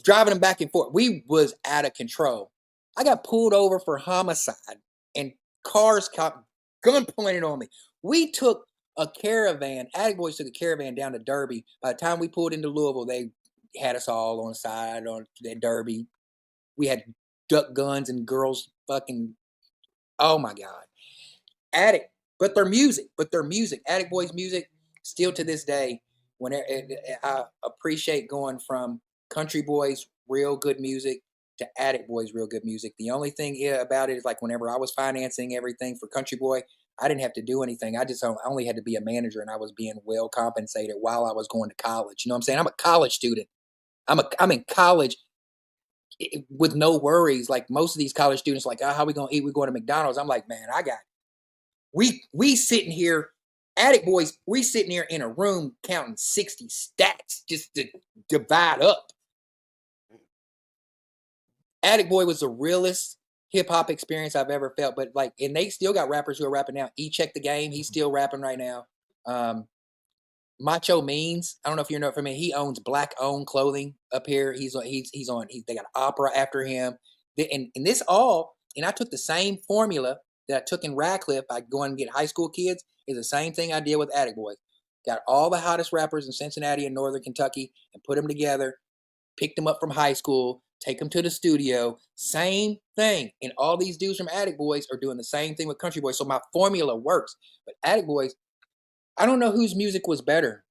driving them back and forth. We was out of control. I got pulled over for homicide and cars caught gun pointed on me. We took a caravan. Attic Boys took a caravan down to Derby. By the time we pulled into Louisville, they had us all on the side on that Derby. We had duck guns and girls fucking. Oh my God, Attic. But their music. Attic Boys music. Still to this day, whenever I appreciate going from Country Boys, real good music, to Attic Boys, real good music. The only thing about it is like whenever I was financing everything for Country Boy, I didn't have to do anything. I only had to be a manager, and I was being well compensated while I was going to college. You know what I'm saying? I'm a college student. I'm in college with no worries. Like most of these college students, like, how we gonna eat? We going to McDonald's. I'm like, man, we sitting here. Attic Boys, we sitting here in a room counting 60 stacks just to divide up. Attic Boy was the realest hip-hop experience I've ever felt. But like, and they still got rappers who are rapping now. E-Check the Game, he's still rapping right now. Macho Means, I don't know if you know from me, he owns black-owned clothing up here. They got opera after him. And this all, and I took the same formula that I took in Radcliff by going and get high school kids, is the same thing I did with Attic Boys. Got all the hottest rappers in Cincinnati and Northern Kentucky and put them together, picked them up from high school, take them to the studio, same thing. And all these dudes from Attic Boys are doing the same thing with Country Boys. So my formula works. But Attic Boys, I don't know whose music was better.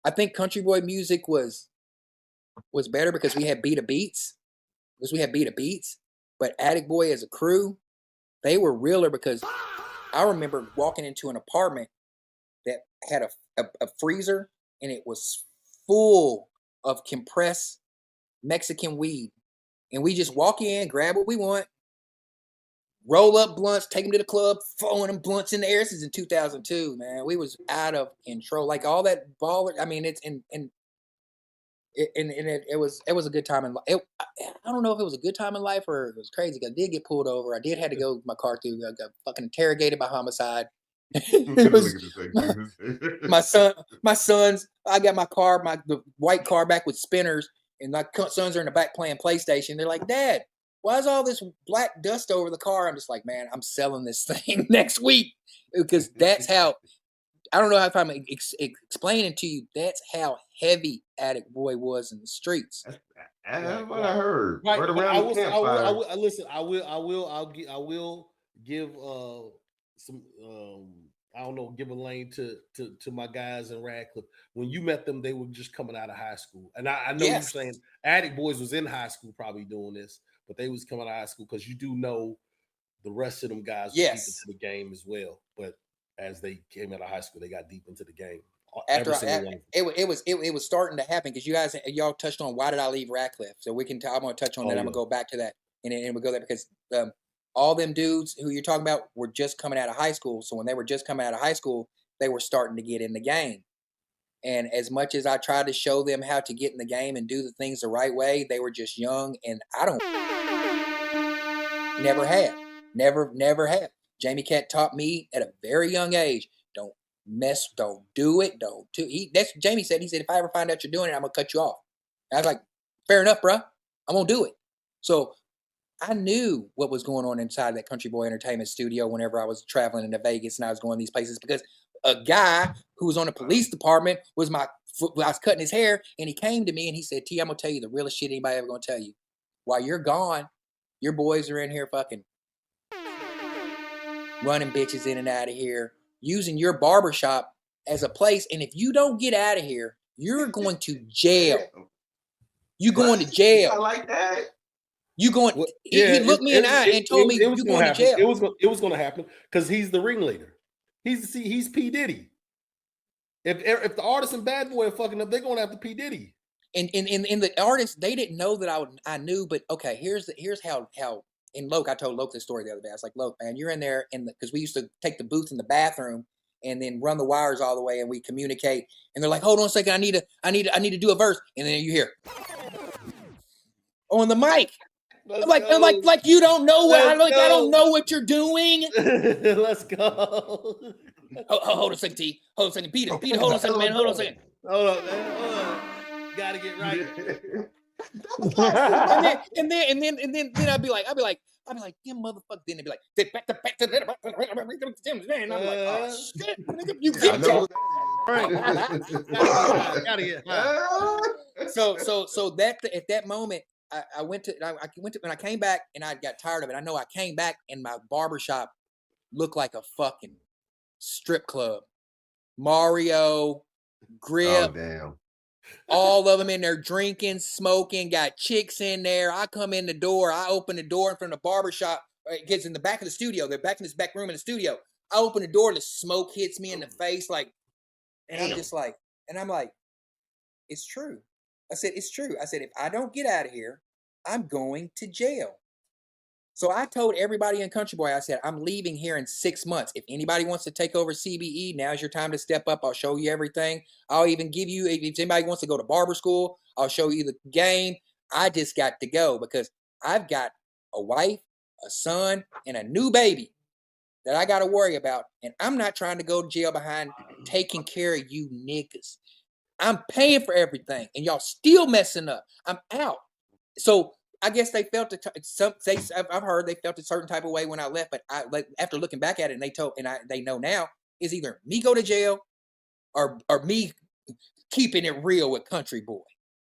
I think Country Boy music was better because we had beat a beats. But Attic Boy as a crew, they were realer because I remember walking into an apartment that had a freezer and it was full of compressed Mexican weed. And we just walk in, grab what we want, roll up blunts, take them to the club, throwing them blunts in the air. This is in 2002, man. We was out of control. Like all that baller. I mean, it was a good time in life. I don't know if it was a good time in life or it was crazy. I did get pulled over. I did have to go with my car through. I got fucking interrogated by homicide. It was my sons. I got the white car back with spinners, and my sons are in the back playing PlayStation. They're like, "Dad, why is all this black dust over the car?" I'm just like, man, I'm selling this thing next week because that's how. I don't know if I'm explaining to you. That's how heavy Attic Boy was in the streets. That's what I heard. Right, right around the campfire. I will give some. I don't know. Give a lane to my guys in Radcliff. When you met them, they were just coming out of high school, and I know you're saying Attic Boys was in high school, probably doing this, but they was coming out of high school because you do know the rest of them guys were deep into the game as well, but. As they came out of high school, they got deep into the game. It was starting to happen because y'all touched on why did I leave Radcliff? So I'm going to touch on that. I'm going to go back to that and we'll go there because all them dudes who you're talking about were just coming out of high school. So when they were just coming out of high school, they were starting to get in the game. And as much as I tried to show them how to get in the game and do the things the right way, they were just young, and never have. Jamie Cat taught me at a very young age, don't do it, that's what Jamie said. He said, if I ever find out you're doing it, I'm going to cut you off. And I was like, fair enough, bro. I'm going to do it. So I knew what was going on inside that Country Boy Entertainment studio whenever I was traveling into Vegas and I was going to these places because a guy who was on the police department I was cutting his hair, and he came to me and he said, T, I'm going to tell you the realest shit anybody ever going to tell you. While you're gone, your boys are in here fucking running bitches in and out of here, using your barbershop as a place. And if you don't get out of here, you're going to jail. You're going to jail. I like that. You going? Well, he looked me in the eye and told me you're going to jail. It was going to happen because he's the ringleader. He's P Diddy. If the artist and Bad Boy are fucking up, they're going after P Diddy. And the artists, they didn't know that I knew. But okay, here's how. And Loke, I told Loke this story the other day. I was like, Loke, man, you're in there because we used to take the booth in the bathroom and then run the wires all the way and we communicate. And they're like, hold on a second, I need to do a verse. And then you hear on the mic. I'm like you don't know what I don't know what you're doing. Let's go. Hold a second, T. Hold a second, Peter, hold on a second, man. Hold on a second. Hold up, man. Hold on. Gotta get right. and then I'd be like, them motherfuckers. Then they'd be like, back to and I'm like, oh shit, nigga, you get that. So that at that moment, I went to when I came back and I got tired of it. I know I came back and my barbershop looked like a fucking strip club. Mario, Grip, all of them in there drinking, smoking, got chicks in there. I come in the door, I open the door in front of the barbershop. It gets in the back of the studio. They're back in this back room in the studio. I open the door, the smoke hits me in the face, like, and I'm just like, and I'm like, it's true. I said, it's true. I said, if I don't get out of here, I'm going to jail. So I told everybody in Country Boy, I said, I'm leaving here in 6 months. If anybody wants to take over CBE, now's your time to step up. I'll show you everything. I'll even give you, if anybody wants to go to barber school, I'll show you the game. I just got to go because I've got a wife, a son, and a new baby that I got to worry about. And I'm not trying to go to jail behind taking care of you niggas. I'm paying for everything, and y'all still messing up. I'm out. So I guess they felt I've heard they felt a certain type of way when I left, but after looking back at it, and they know now is either me go to jail or me keeping it real with Country Boy.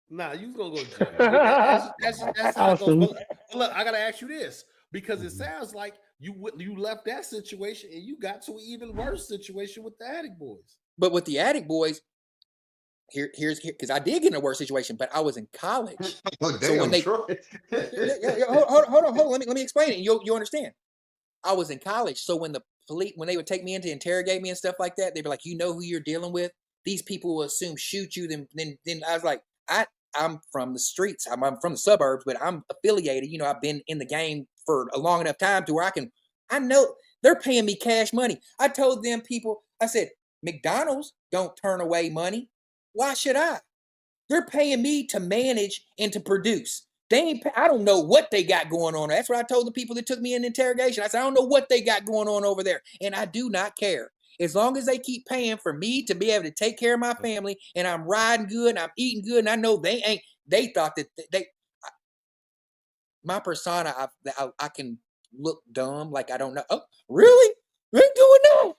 Nah, you was gonna go to jail. That's how it goes. But look, I gotta ask you this because it sounds like you left that situation and you got to an even worse situation with the Attic Boys. But with the Attic Boys, here's because I did get in a worse situation, but I was in college. Oh, damn, so when hold on, let me explain it, and you'll understand. I was in college, so when the police, when they would take me in to interrogate me and stuff like that, they'd be like, "You know who you're dealing with? These people will assume shoot you." Then I was like, I'm from the streets. I'm from the suburbs, but I'm affiliated. You know, I've been in the game for a long enough time to where I know they're paying me cash money. I told them people, I said, McDonald's don't turn away money. Why should I? They're paying me to manage and to produce. I don't know what they got going on. That's what I told the people that took me in interrogation. I said, I don't know what they got going on over there. And I do not care. As long as they keep paying for me to be able to take care of my family and I'm riding good and I'm eating good and I know they thought that my persona, I can look dumb like I don't know. Oh, really? They doing that?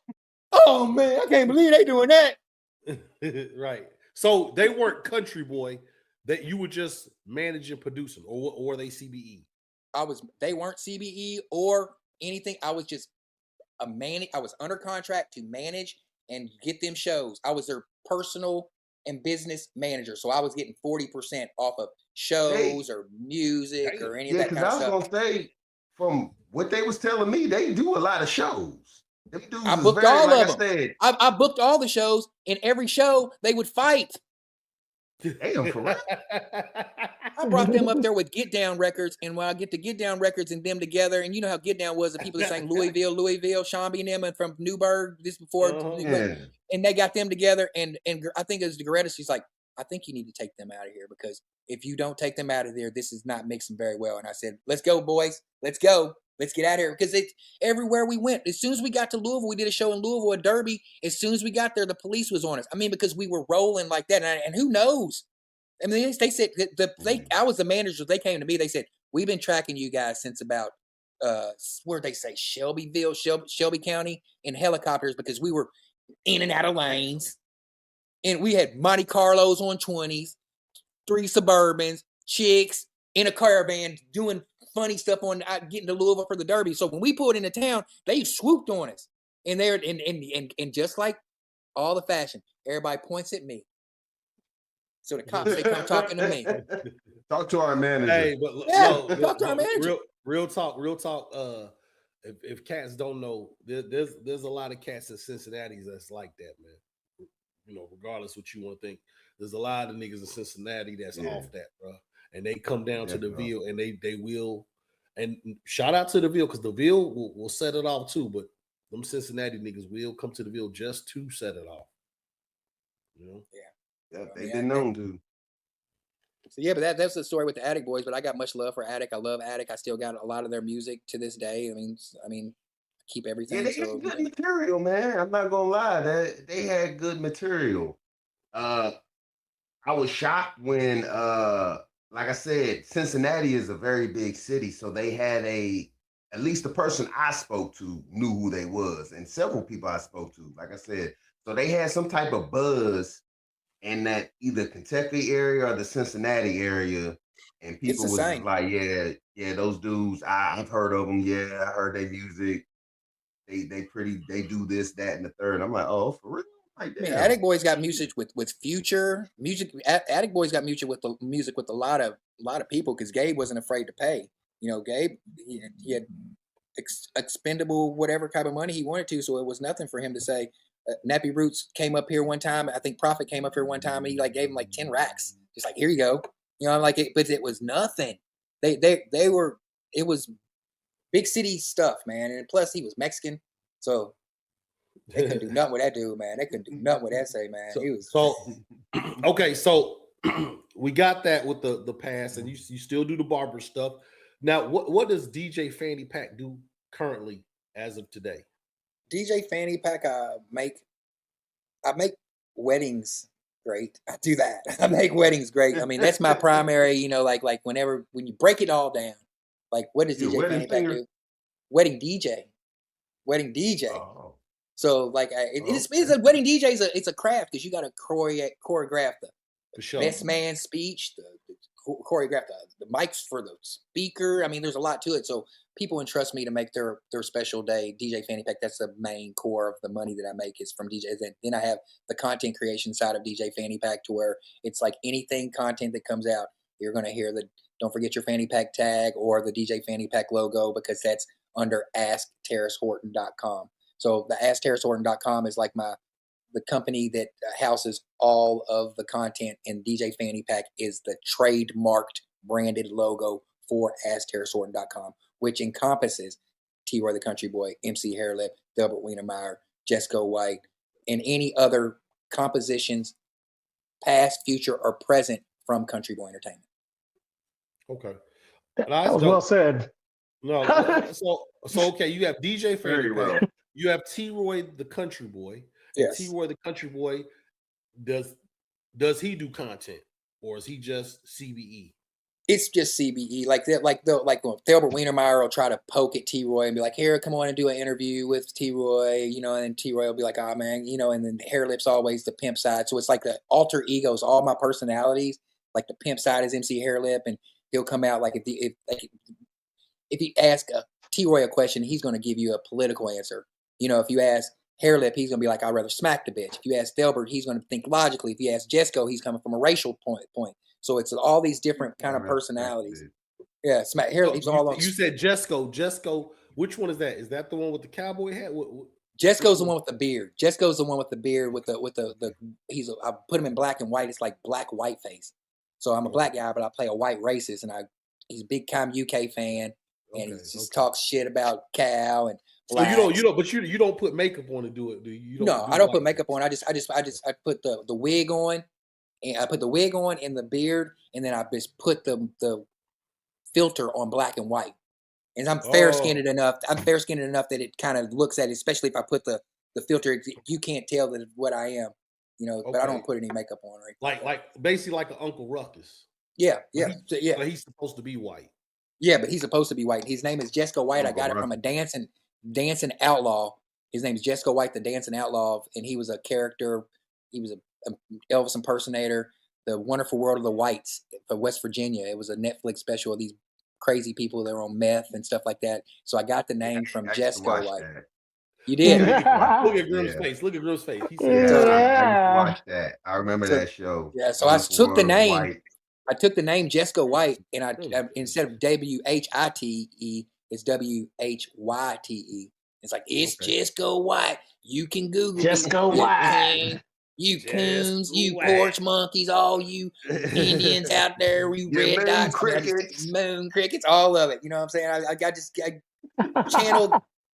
Oh, man, I can't believe they doing that. Right. So they weren't Country Boy, that you were just managing, producing, or were they CBE? They weren't CBE or anything. I was just I was under contract to manage and get them shows. I was their personal and business manager. So I was getting 40% off of shows or music or any of that kind of stuff. I was gonna say, from what they was telling me, they do a lot of shows. I booked all of them. I booked all the shows. In every show, they would fight. Damn, for real. I brought them up there with Get Down Records, and when I get to Get Down Records and them together, and you know how Get Down was, the people that sang Louisville, Sean B. and them, and from Newburgh, this before, and they got them together, and I think it was the Goretta. She's like, I think you need to take them out of here because if you don't take them out of there, this is not mixing very well. And I said, let's go, boys, let's go. Let's get out of here because it's everywhere we went. As soon as we got to Louisville, we did a show in Louisville, a Derby. As soon as we got there, the police was on us. I mean, because we were rolling like that. And who knows? I mean, they said I was the manager. They came to me. They said, we've been tracking you guys since about, where they say Shelbyville, Shelby County in helicopters because we were in and out of lanes. And we had Monte Carlos on 20s, 3 Suburbans, chicks in a caravan doing funny stuff on getting to Louisville for the Derby. So when we pulled into town, they swooped on us. And they're and just like all the fashion, everybody points at me. So the cops, they come talking to me. Talk to our manager. Hey, but talk to our manager. Real talk. If cats don't know, there's a lot of cats in Cincinnati that's like that, man. You know, regardless what you want to think, there's a lot of niggas in Cincinnati that's off that, bro. And they come down to the Ville and they will, and shout out to the Ville because the Ville will set it off too. But them Cincinnati niggas will come to the Ville just to set it off. You know? Yeah, they've been known to. So yeah, but that's the story with the Attic Boys. But I got much love for Attic. I love Attic. I still got a lot of their music to this day. I mean, keep everything. Yeah, they had good material, man. I'm not gonna lie. They had good material. I was shocked when like I said, Cincinnati is a very big city, so they had at least the person I spoke to knew who they was, and several people I spoke to, like I said, so they had some type of buzz in that either Kentucky area or the Cincinnati area, and It's people the was just same. like, yeah, those dudes, I've heard of them, yeah, I heard their music, they do this, that, and the third. I'm like, oh, for real? Like, I mean, damn. Attic Boys got music with Future music. Attic Boys got music with a lot of people because Gabe wasn't afraid to pay. You know, Gabe he had expendable whatever type of money he wanted to, so it was nothing for him to say. Nappy Roots came up here one time. I think Prophet came up here one time, and he like gave him like 10 racks, just like here you go. You know, like it, but it was nothing. They were it was big city stuff, man, and plus he was Mexican, so. They couldn't do nothing with that dude, man. They couldn't do nothing with that say, man. He was Okay, so we got that with the past, and you still do the barber stuff. Now, what does DJ Fanny Pack do currently as of today? DJ Fanny Pack. I make weddings great. I do that. I make weddings great. I mean, that's my primary. You know, like when you break it all down, like what does DJ Fanny Pack do? Wedding DJ. Wedding DJ. Oh. So like it's a wedding DJ. It's a craft because you got to choreograph the best man speech, the choreograph the mics for the speaker. I mean, there's a lot to it. So people entrust me to make their special day. DJ Fanny Pack. That's the main core of the money that I make is from DJs. Then I have the content creation side of DJ Fanny Pack to where it's like anything content that comes out, you're going to hear the don't forget your Fanny Pack tag or the DJ Fanny Pack logo because that's under AskTerraceHorton.com. So the AskTerraceHorton.com is like the company that houses all of the content, and DJ Fanny Pack is the trademarked branded logo for AskTerraceHorton.com, which encompasses T-Roy the Country Boy, MC Hairlip, Delbert Wienermeyer, Jesco White, and any other compositions, past, future, or present from Country Boy Entertainment. Okay. That was well said. No, so okay, you have DJ Fanny Pack. You have T-Roy the Country Boy. Yes. T-Roy the Country Boy, does he do content or is he just CBE? It's just CBE. Like Delbert Wienermeyer will try to poke at T-Roy and be like, here, come on and do an interview with T-Roy, you know, and then T-Roy will be like, oh man, you know, and then Hairlip's always the pimp side. So it's like the alter egos, all my personalities, like the pimp side is MC Hairlip, and he'll come out like if you ask T-Roy a question, he's going to give you a political answer. You know, if you ask Hairlip, he's going to be like, I'd rather smack the bitch. If you ask Delbert, he's going to think logically. If you ask Jesco, he's coming from a racial point. So it's all these different kind of personalities. Yeah, smack Hairlip. You said Jesco. Jesco, which one is that? Is that the one with the cowboy hat? Jesco's the one with the beard. Jesco's the one with the beard with the I put him in black and white. It's like black white face. So I'm a black guy, but I play a white racist, and he's a big time UK fan. And he just talks shit about cow and blacks. So you don't put makeup on to do it, do you? No, I don't put makeup on. I put the wig on, and I put the wig on and the beard, and then I just put the filter on black and white. And I'm fair skinned enough. I'm fair skinned enough that it kind of looks at it, especially if I put the filter. You can't tell that what I am, you know. But I don't put any makeup on. Right? Like basically like an Uncle Ruckus. Yeah. But he's supposed to be white. Yeah, but he's supposed to be white. His name is Jesco White. I got it from a dancing outlaw. His name is Jesco White, the dancing outlaw, and he was a character. He was a Elvis impersonator. The Wonderful World of the Whites for West Virginia. It was a Netflix special of these crazy people that were on meth and stuff like that. So I got the name from Jesco White. That. You did. Look at Grimm's face. Look at Grimm's face. He said, I watched that. I remember that show. Yeah, so I took the name. White. I took the name Jesco White, and I instead of WHITE, it's WHYTE. It's like it's Jesco White. You can Google Jesco White. You coons, you porch monkeys, all you Indians out there, you red dots, moon crickets, all of it. You know what I'm saying? I just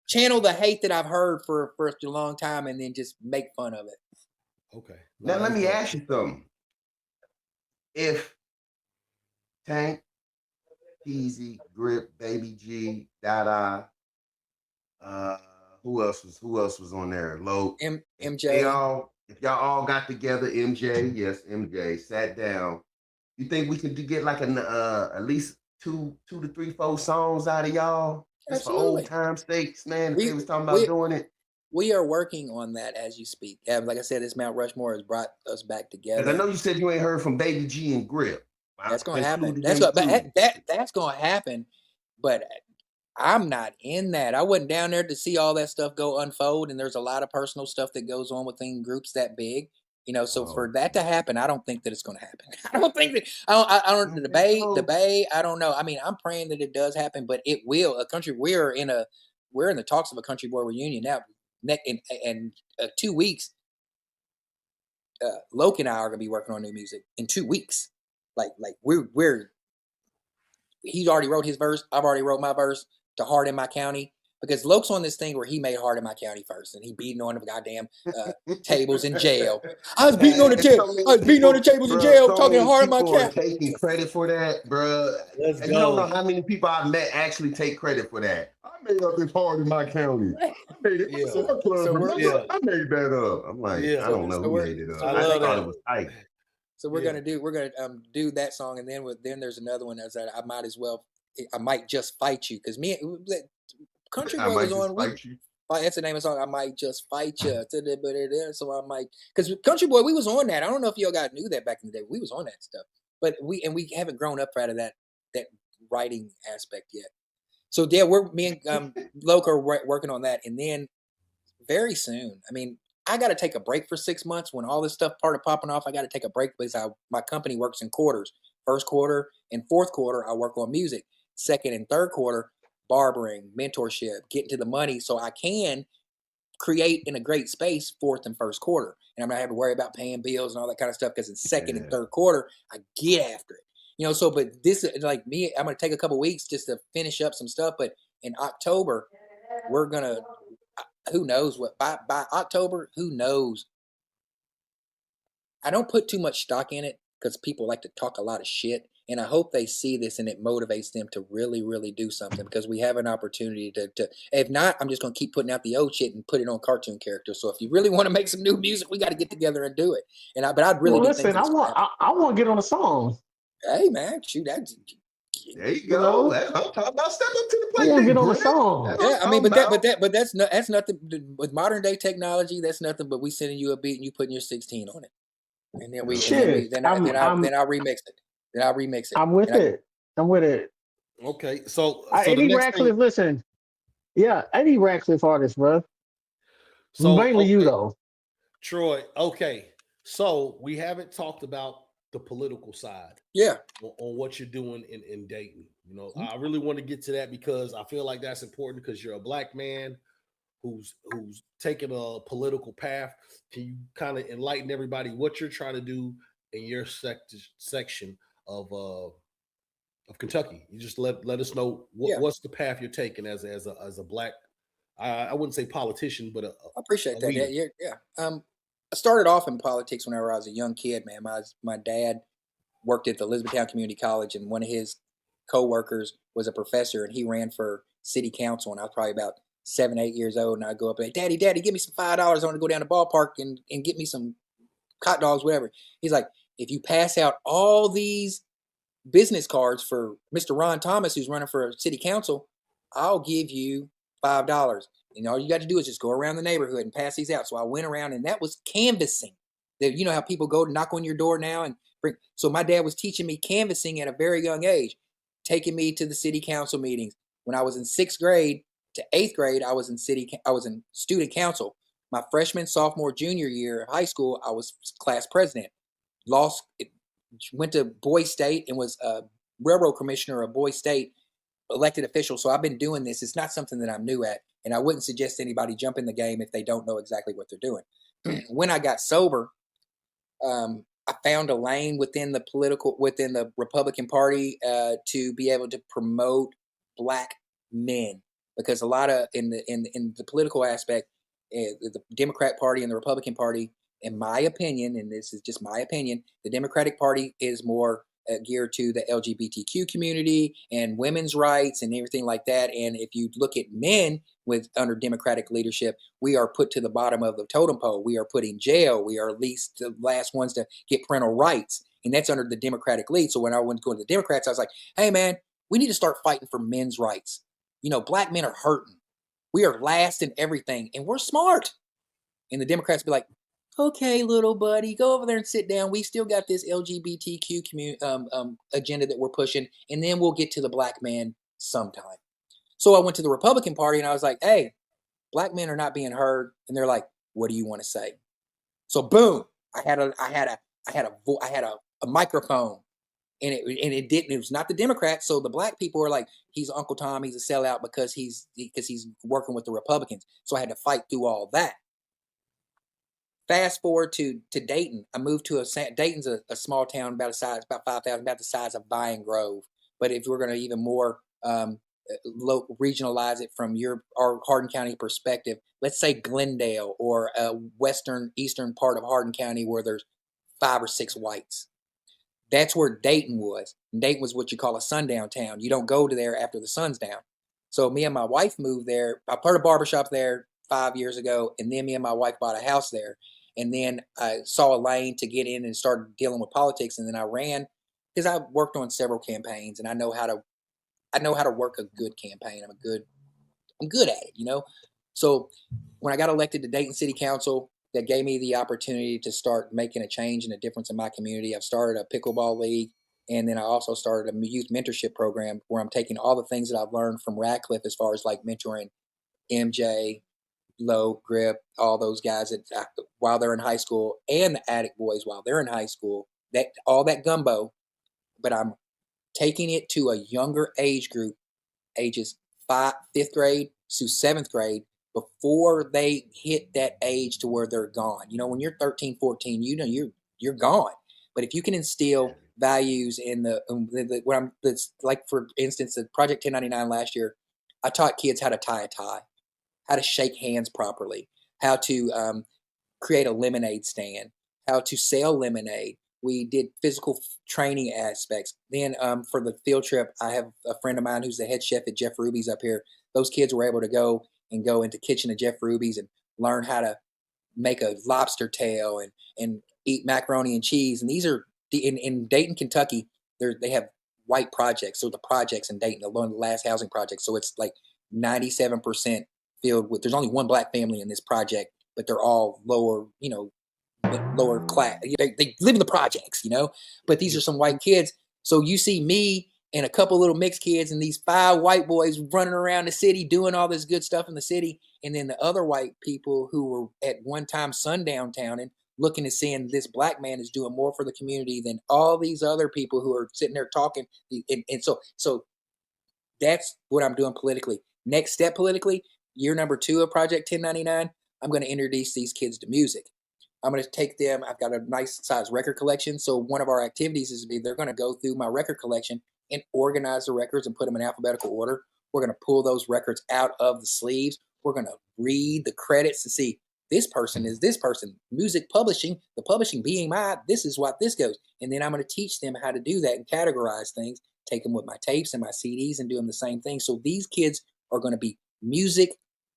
channel the hate that I've heard for a long time, and then just make fun of it. Okay. Now let me ask you something. If Tank, Peasy, Grip, Baby G, Dada, who else was on there? Low MJ. If y'all all got together, MJ, sat down, You think we could get like at least two to three, 4 songs out of y'all? Just for old time stakes, man. If they was talking about doing it. We are working on that as you speak. Like I said, this Mount Rushmore has brought us back together. I know you said you ain't heard from Baby G and Grip. That's gonna happen. That's gonna happen. But I'm not in that. I wasn't down there to see all that stuff go unfold, and there's a lot of personal stuff that goes on within groups that big. So for that to happen, I don't think that it's going to happen. I don't think that. I don't the Bay. I don't know. I mean, I'm praying that it does happen, but it will. We're in the talks of a country boy reunion now. In 2 weeks, Loke and I are going to be working on new music in 2 weeks. Like he's already wrote his verse. I've already wrote my verse to Hard in My County. Because Loke's on this thing where he made Hard in My County first, and he beating on the goddamn tables in jail. I was beating on the tables in jail, talking Hard in My County. Taking credit for that, bro. You don't know how many people I've met actually take credit for that. I made up this Hard in My County. I made it. I made that up. I'm like, I don't know who made it up. I thought it was tight. So we're gonna do that song, and then there's another one that I might just fight you, because Country Boy was on. That's the name of the song. I might just fight you. So I might, because Country Boy, we was on that. I don't know if y'all knew that back in the day. We was on that stuff, but we haven't grown up out of that writing aspect yet. So yeah, me and Loke are working on that, and then very soon. I mean, I got to take a break for 6 months when all this stuff started popping off. I got to take a break because my company works in quarters. First quarter and fourth quarter, I work on music. Second and third quarter, barbering, mentorship, getting to the money so I can create in a great space fourth and first quarter. And I'm not having to worry about paying bills and all that kind of stuff, because in second and third quarter, I get after it. But this is like me, I'm going to take a couple weeks just to finish up some stuff. But in October, we're going to, who knows what, by October, who knows? I don't put too much stock in it because people like to talk a lot of shit. And I hope they see this and it motivates them to really, really do something, because we have an opportunity to if not, I'm just going to keep putting out the old shit and put it on cartoon characters. So if you really want to make some new music, we got to get together and do it. But I'd really listen. I want to get on a song. Hey man, shoot that. There you go. I'm talking about step up to the plate. I want to get on a song. Yeah, I mean, but that's nothing with modern day technology. That's nothing but we sending you a beat and you putting your 16 on it, and then I'll remix it. Then I'll remix it. I'm with it. Okay, so Eddie Radcliff, listen. Yeah, Eddie Radcliff artist, bro. So mainly you though, Troy. Okay, so we haven't talked about the political side. Yeah, on what you're doing in Dayton. I really want to get to that because I feel like that's important, because you're a black man who's taking a political path. Can you kind of enlighten everybody what you're trying to do in your section of Kentucky? You just let us know what's the path you're taking as a black, I wouldn't say politician, but I appreciate that. Yeah. I started off in politics whenever I was a young kid, man. My dad worked at the Elizabethtown Community College, and one of his co-workers was a professor, and he ran for city council, and I was probably about 7, 8 years old, and I'd go up and, Daddy, give me some $5. I want to go down to the ballpark and get me some hot dogs, whatever. He's like, if you pass out all these business cards for Mr. Ron Thomas, who's running for city council, I'll give you $5. And all you got to do is just go around the neighborhood and pass these out. So I went around, and that was canvassing. You know how people go to knock on your door now and bring. So my dad was teaching me canvassing at a very young age, taking me to the city council meetings. When I was in 6th grade to 8th grade, I was in student council. My freshman, sophomore, junior year of high school, I was class president. Went to Boy State and was a railroad commissioner of Boy State, elected official. So I've been doing this. It's not something that I'm new at, and I wouldn't suggest anybody jump in the game if they don't know exactly what they're doing. When I got sober, I found a lane within the Republican Party to be able to promote black men, because a lot of in the political aspect, the Democrat Party and the Republican Party, in my opinion, and this is just my opinion, the Democratic Party is more geared to the LGBTQ community and women's rights and everything like that. And if you look at men under Democratic leadership, we are put to the bottom of the totem pole. We are put in jail. We are at least the last ones to get parental rights. and that's under the Democratic lead. So when I went to go to the Democrats, I was like, hey, man, we need to start fighting for men's rights. Black men are hurting. We are last in everything, and we're smart. And the Democrats be like, okay, little buddy, go over there and sit down. We still got this LGBTQ agenda that we're pushing, and then we'll get to the black man sometime. So I went to the Republican Party, and I was like, hey, black men are not being heard. And they're like, what do you want to say? So boom, I had a microphone, and it was not the Democrats. So the black people were like, he's Uncle Tom, he's a sellout because he's working with the Republicans. So I had to fight through all that. Fast forward to Dayton. I moved to Dayton's a small town about 5,000, about the size of Bayou Grove. But if we're going to even more regionalize it from our Hardin County perspective, let's say Glendale or eastern part of Hardin County where there's 5 or 6 whites. That's where Dayton was. And Dayton was what you call a sundown town. You don't go to there after the sun's down. So me and my wife moved there. I put a barbershop there 5 years ago, and then me and my wife bought a house there. And then I saw a lane to get in and started dealing with politics. And then I ran because I worked on several campaigns, and I know how to work a good campaign. I'm good at it, So when I got elected to Dayton City Council, that gave me the opportunity to start making a change and a difference in my community. I've started a pickleball league, and then I also started a youth mentorship program where I'm taking all the things that I've learned from Radcliff as far as like mentoring MJ, Low, Grip, all those guys while they're in high school, and the Attic boys while they're in high school, all that gumbo, but I'm taking it to a younger age group, ages 5th grade to 7th grade, before they hit that age to where they're gone. When you're 13, 14, you're gone. But if you can instill values in like for instance, the Project 1099 last year, I taught kids how to tie a tie, how to shake hands properly, how to create a lemonade stand, how to sell lemonade. We did physical training aspects. Then for the field trip, I have a friend of mine who's the head chef at Jeff Ruby's up here. Those kids were able to go into kitchen at Jeff Ruby's and learn how to make a lobster tail and eat macaroni and cheese. And these are in Dayton, Kentucky. They have white projects. So the projects in Dayton, one of the last housing projects. So it's like 97% filled with. There's only one black family in this project, but they're all lower class. They live in the projects, but these are some white kids. So you see me and a couple little mixed kids and these 5 white boys running around the city doing all this good stuff in the city. And then the other white people who were at one time sundown towning, looking and seeing this black man is doing more for the community than all these other people who are sitting there talking. And so that's what I'm doing politically. Next step politically, year number 2 of Project 1099, I'm going to introduce these kids to music. I'm going to take them. I've got a nice size record collection. So one of our activities is they're going to go through my record collection and organize the records and put them in alphabetical order. We're going to pull those records out of the sleeves. We're going to read the credits to see this person is this person. Music publishing, the publishing being this is what this goes. And then I'm going to teach them how to do that and categorize things, take them with my tapes and my CDs and do them the same thing. So these kids are going to be music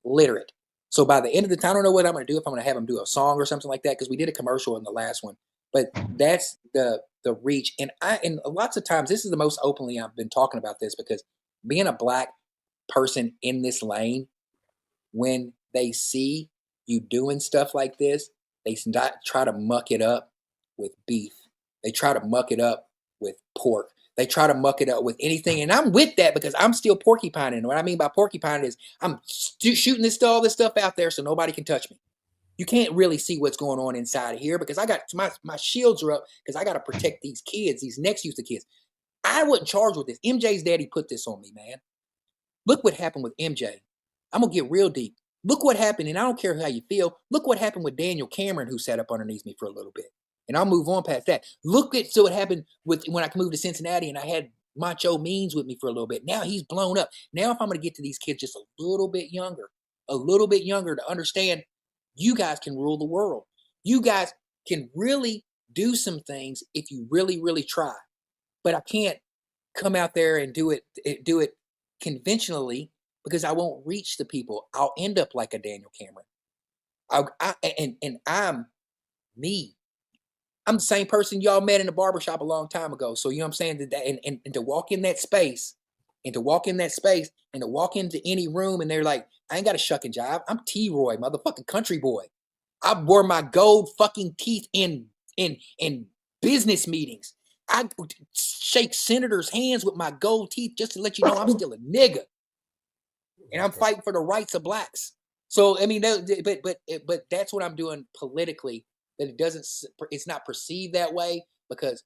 literate. So by the end of the time, I don't know what I'm going to do, if I'm going to have them do a song or something like that, because we did a commercial in the last one. But that's the reach. And lots of times, this is the most openly I've been talking about this, because being a black person in this lane, when they see you doing stuff like this, they try to muck it up with beef. They try to muck it up with pork. They try to muck it up with anything. And I'm with that because I'm still porcupining. And what I mean by porcupining is I'm shooting all this stuff out there so nobody can touch me. You can't really see what's going on inside of here because I got my shields are up because I got to protect these kids, these next youth of kids. I wasn't charged with this. MJ's daddy put this on me, man. Look what happened with MJ. I'm going to get real deep. Look what happened, and I don't care how you feel. Look what happened with Daniel Cameron, who sat up underneath me for a little bit. And I'll move on past that. Look at what happened when I moved to Cincinnati and I had Macho Means with me for a little bit. Now he's blown up. Now if I'm going to get to these kids just a little bit younger to understand, you guys can rule the world. You guys can really do some things if you really, really try. But I can't come out there and do it conventionally because I won't reach the people. I'll end up like a Daniel Cameron. I'm me. I'm the same person y'all met in the barbershop a long time ago. So you know what I'm saying? And to walk in that space, and to walk into any room, and they're like, I ain't got a shuck and jive. I'm T-Roy, motherfucking country boy. I wore my gold fucking teeth in business meetings. I shake senators' hands with my gold teeth just to let you know I'm still a nigga, and I'm fighting for the rights of blacks. So I mean, but that's what I'm doing politically. That it's not perceived that way because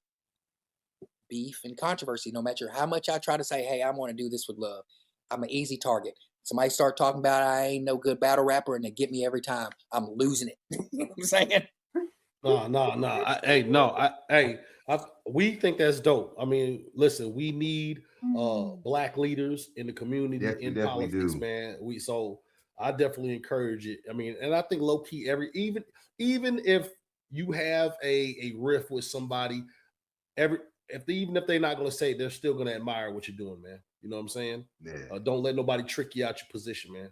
beef and controversy. No matter how much I try to say, hey, I want to do this with love, I'm an easy target. Somebody start talking about I ain't no good battle rapper, and they get me every time. I'm losing it. You know what I'm saying? No. We think that's dope. I mean, listen, we need black leaders in the community, in politics, man. I definitely encourage it. I mean, and I think low key even if you have a riff with somebody, even if they're not going to say it, they're still going to admire what you're doing, man. You know what I'm saying? Yeah. Don't let nobody trick you out your position, man.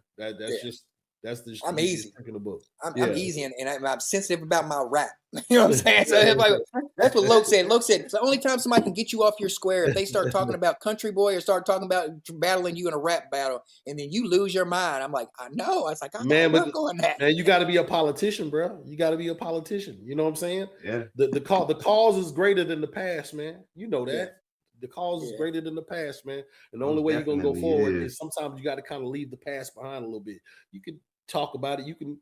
That's the I'm easy. trick in the book. I'm easy, and I'm sensitive about my rap. You know what I'm saying? So that's what Loke said. Loke said it's the only time somebody can get you off your square if they start talking about country boy or start talking about battling you in a rap battle, and then you lose your mind. I'm like, I know. It's like I gotta work on that. Man, you got to be a politician, bro. You got to be a politician. You know what I'm saying? Yeah. The cause is greater than the past, man. You know that. Yeah. The cause is greater than the past, man. And the only way you're gonna go forward is sometimes you got to kind of leave the past behind a little bit. You can talk about it. You can,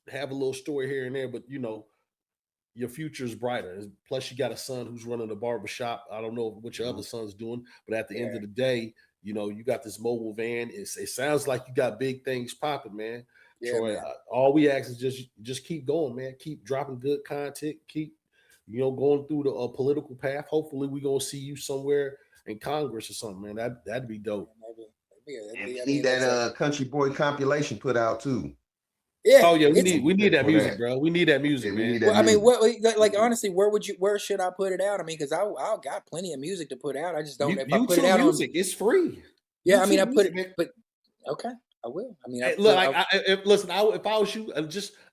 have a little story here and there, but your future is brighter. Plus, you got a son who's running a barbershop. I don't know what your other son's doing, but at the end of the day, you got this mobile van. It sounds like you got big things popping, man. Yeah, Troy, man. All we ask is just keep going, man. Keep dropping good content. Keep going through the political path. Hopefully, we're gonna see you somewhere in Congress or something, man. That'd be dope. And we need that country boy compilation put out too. Yeah. Oh yeah, we need that music, bro. We need that music, man. I mean, honestly, where should I put it out? I mean, because I got plenty of music to put out. I just don't. If I put it out music, it's free. Yeah, YouTube, I mean, I put it, but okay, I will. I mean, if I was you,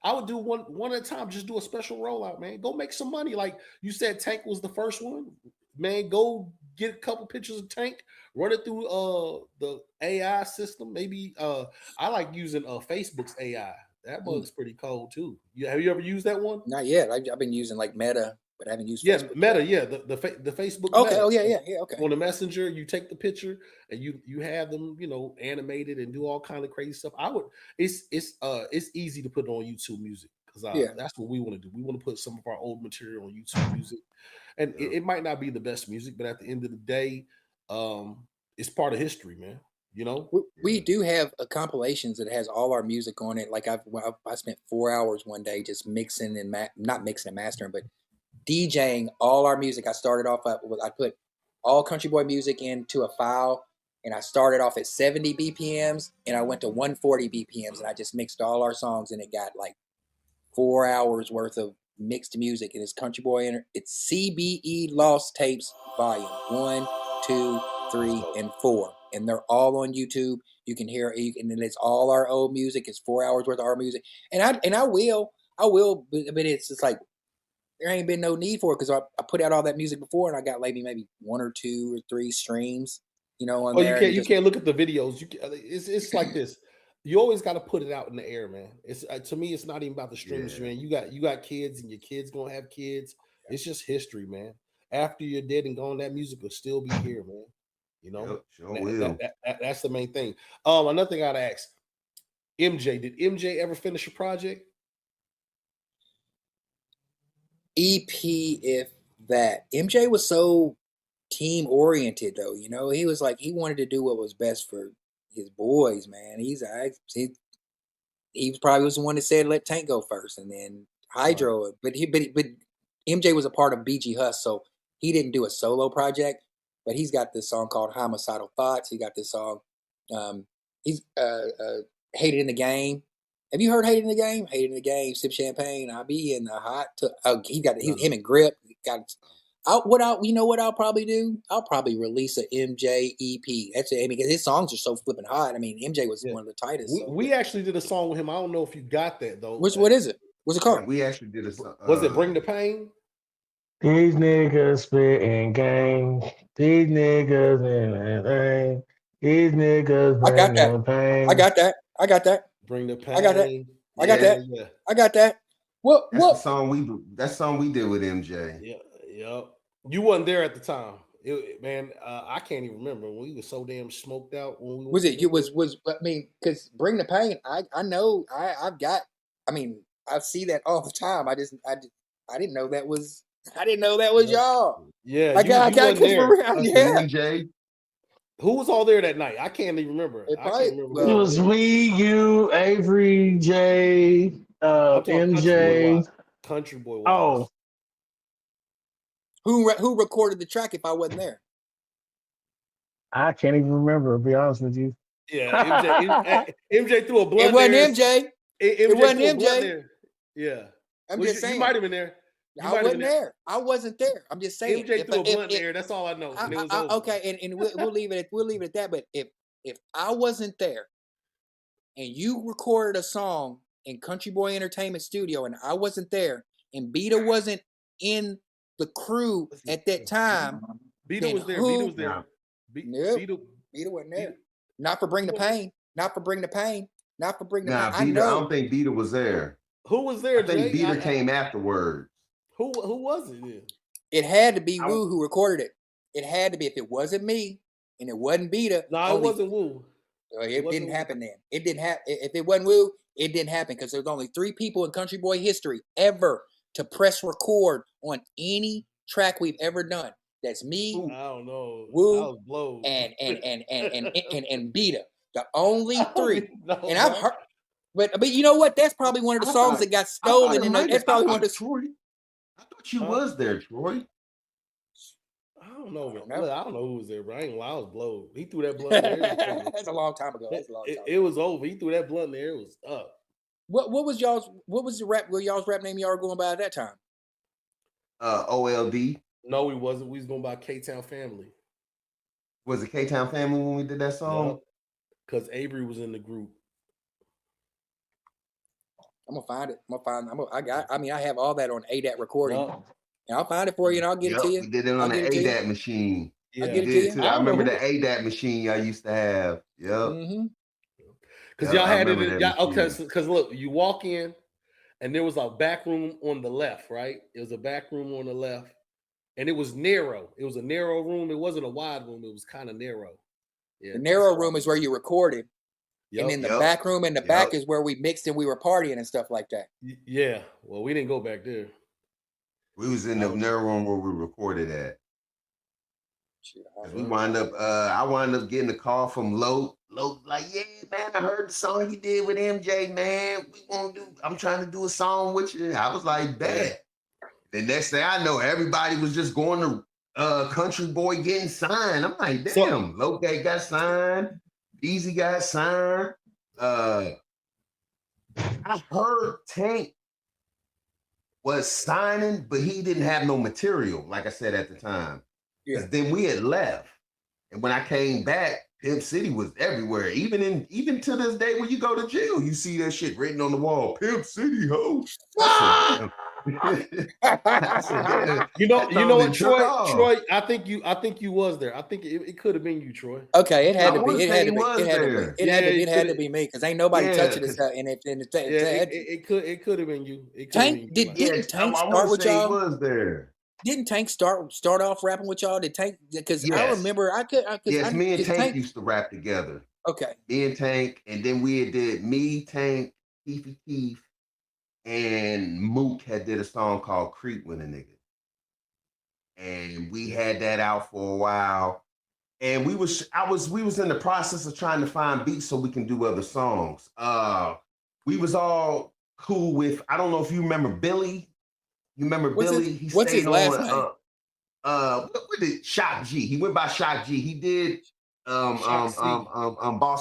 I would do one at a time. Just do a special rollout, man. Go make some money. Like you said, Tank was the first one, man. Go get a couple pictures of Tank, run it through the AI system. Maybe I like using Facebook's AI. That bug's pretty cold too. Have you ever used that one? Not yet. I've been using like Meta, but I haven't used. Facebook Meta. Yeah, the Facebook. Okay. Meta. Oh yeah. Okay. On the Messenger, you take the picture and you have them, animated and do all kind of crazy stuff. It's easy to put it on YouTube Music because that's what we want to do. We want to put some of our old material on YouTube Music, and it might not be the best music, but at the end of the day, it's part of history, man. We do have compilations that has all our music on it. Like I spent 4 hours one day just mixing and not mixing and mastering, but DJing all our music. I started off I put all country boy music into a file, and I started off at 70 BPMs, and I went to 140 BPMs, and I just mixed all our songs, and it got like 4 hours worth of mixed music. And it's country boy. It's CBE Lost Tapes Volume 1, 2, 3, and 4. And they're all on YouTube. You can hear, and then it's all our old music. It's 4 hours worth of our music, and I will, but it's just like there ain't been no need for it because I put out all that music before, and I got maybe 1 or 2 or 3 streams, on there. You can't look at the videos. It's like this. You always got to put it out in the air, man. It's to me, it's not even about the streams, man. You got kids, and your kids gonna have kids. It's just history, man. After you're dead and gone, that music will still be here, man. That's the main thing. Another thing I'd ask, MJ, did MJ ever finish a project? EP, if that. MJ was so team oriented though, he was like, he wanted to do what was best for his boys, man. He probably was the one that said let Tank go first, and then Hydro. But MJ was a part of BG Huss, so he didn't do a solo project. But he's got this song called Homicidal Thoughts. He got this song. He's Hated in the Game. Have you heard Hated in the Game? Hated in the Game. Sip champagne. I'll be in the hot. Him and Grip. What I'll probably do? I'll probably release an MJ EP. That's it. I mean, because his songs are so flipping hot. I mean, MJ was one of the tightest. We actually did a song with him. I don't know if you got that though. What is it? What's it called? We actually did a. Was it Bring the Pain? These niggas spitting gang. These niggas in. These niggas I got that. bringing pain. I got that. I got that. Bring the Pain. I got that. I got that. Yeah. I got that. What? That's the song we. That song we did with MJ. Yeah. You wasn't there at the time. Man, I can't even remember. We were so damn smoked out when we was it. It was. I mean, because Bring the Pain. I know. I've got. I mean, I see that all the time. I didn't know that was. I didn't know that was y'all. Yeah, I got around. Yeah. MJ. Who was all there that night? I can't even remember. It was we, you, Avery, Jay, MJ, Country Boy. Oh. Who recorded the track if I wasn't there? I can't even remember, to be honest with you. Yeah, MJ threw a blunt. It wasn't MJ. It wasn't MJ. Yeah. I'm just saying. You might have been there. I wasn't there. I wasn't there. I'm just saying. MJ threw a blunt there. That's all I know. And it was over. Okay, and we'll leave it at that. But if I wasn't there, and you recorded a song in Country Boy Entertainment Studio, and I wasn't there, and Beta wasn't in the crew at that time, Beta was there. Beta was there. Beta wasn't there. Not for Bring the Pain. Not for Bring the Pain. Not for Bring the Pain. Beta, I don't think Beta was there. Who was there? I think Beta came afterwards. Who was it then? It had to be Woo who recorded it. It had to be. If it wasn't me and it wasn't Beta. No, it wasn't Woo. It didn't happen then. It didn't happen. If it wasn't Woo, it didn't happen because there was only 3 people in Country Boy history ever to press record on any track we've ever done. That's me. I don't know. Woo and Beta. The only 3. And I've heard. But you know what? That's probably one of the songs that got stolen. And that's probably one of the. Troy. I thought you was there, Troy. I don't know. I don't know who was there, bro. I ain't gonna lie, I was blowed. He threw that blunt there. That's a long time ago. It was over. He threw that blunt there. It was up. What was the rap? What y'all's rap name y'all were going by at that time? OLD. No, we wasn't. We was going by K-Town Family. Was it K-Town Family when we did that song? Because Avery was in the group. I'm gonna find it. I have all that on ADAT recording. And I'll find it for you and I'll get it to you. We did it on the ADAT machine. Yeah. I'll get it to you. I remember the ADAT machine y'all used to have. Yep. Mm-hmm. Because y'all had it in, because look, you walk in and there was a back room on the left, right? It was a back room on the left. And it was narrow. It was a narrow room. It wasn't a wide room. It was kind of narrow. Yeah, the narrow room is where you recorded. And then the back room in the back is where we mixed and we were partying and stuff like that. Yeah. Well, we didn't go back there. We was in the narrow room where we recorded at. We wind up. I wound up getting a call from Loke. Loke like, yeah, man, I heard the song you did with MJ, man. I'm trying to do a song with you. I was like, bet. The next thing I know, everybody was just going to Country Boy getting signed. I'm like, damn, Loke got signed. Easy got signed. I heard Tank was signing, but he didn't have no material, like I said at the time. Because then we had left. And when I came back, Pimp City was everywhere. Even to this day, when you go to jail, you see that shit written on the wall. Pimp City, ho. You know what, Troy? I think you was there. I think it could have been you, Troy. Okay, it had to be. It had to be me because ain't nobody touching this. It could have been you. Tank didn't Tank start with y'all? Was there? Didn't Tank start off rapping with y'all? Did Tank? Because I remember me and Tank used to rap together. Okay. Me and Tank, and then we did Tank, Keith, and Mook had did a song called Creep with a Nigga. And we had that out for a while. And we was in the process of trying to find beats so we can do other songs. We was all cool with, I don't know if you remember Billy. You remember Billy? What's his last name? What did Shock G? He went by Shock G. He did Boss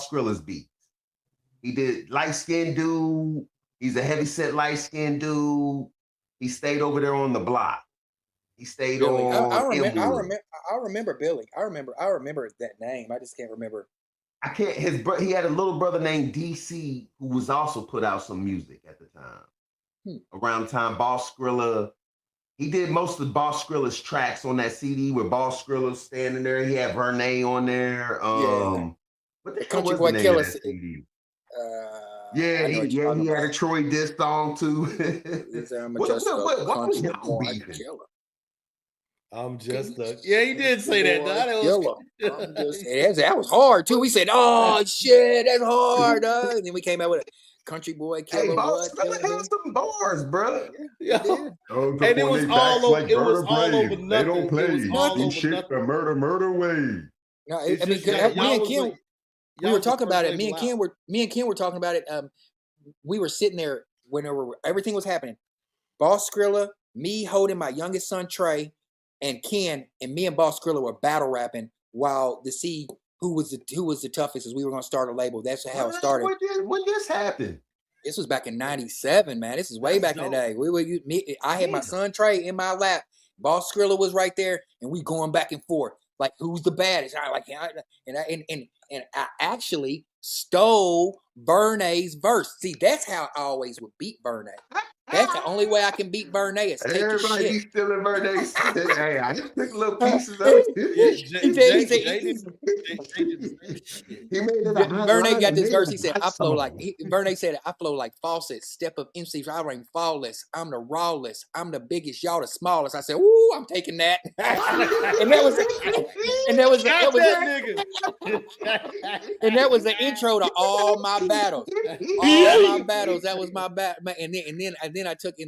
Skrilla's beats. He did Light Skin Dude. He's a heavy set light skinned dude. He stayed over there on the block. He stayed on. I remember Billy. I remember that name. I just can't remember. I can't. He had a little brother named DC who was also put out some music at the time. Around the time Boss Skrilla, he did most of Boss Skrilla's tracks on that CD with Boss Skrilla standing there. He had Vernay on there. What the hell was the name of that CD? He had a Troy diss song too. What was y'all beefing? I'm just a he did say that. That was hard too. We said, "Oh shit, that's hard." And then we came out with a Country Boy Killer. Hey, Boss Skrilla had some bars, bro. Yeah. And it was all over. It was all over nothing. They don't play. It was all over shit nothing. The murder way. No, I mean, me and Ken, we were talking about it. Me and Ken were talking about it. We were sitting there whenever everything was happening. Boss Skrilla, me holding my youngest son Trey, and Ken, and me and Boss Skrilla were battle rapping while to see who was the toughest, as we were going to start a label. That's how it started. When this happened? This was back in '97, man. This is way back in the day. I had my son Trey in my lap. Boss Skrilla was right there, and we going back and forth like who's the baddest. And I actually stole Vernay's verse. See, that's how I always would beat Vernay. That's the only way I can beat Vernay is take Everybody his shit. Stealing Vernay's. Hey, I just took little pieces of it. He made it. Vernay got this verse. He said, Vernay said, I flow like faucet, step of MCs, I reign flawless. I'm the rawless. I'm the biggest, y'all the smallest. I said, ooh, I'm taking that. and that was the intro to all my battles. All my battles. That was my battle. And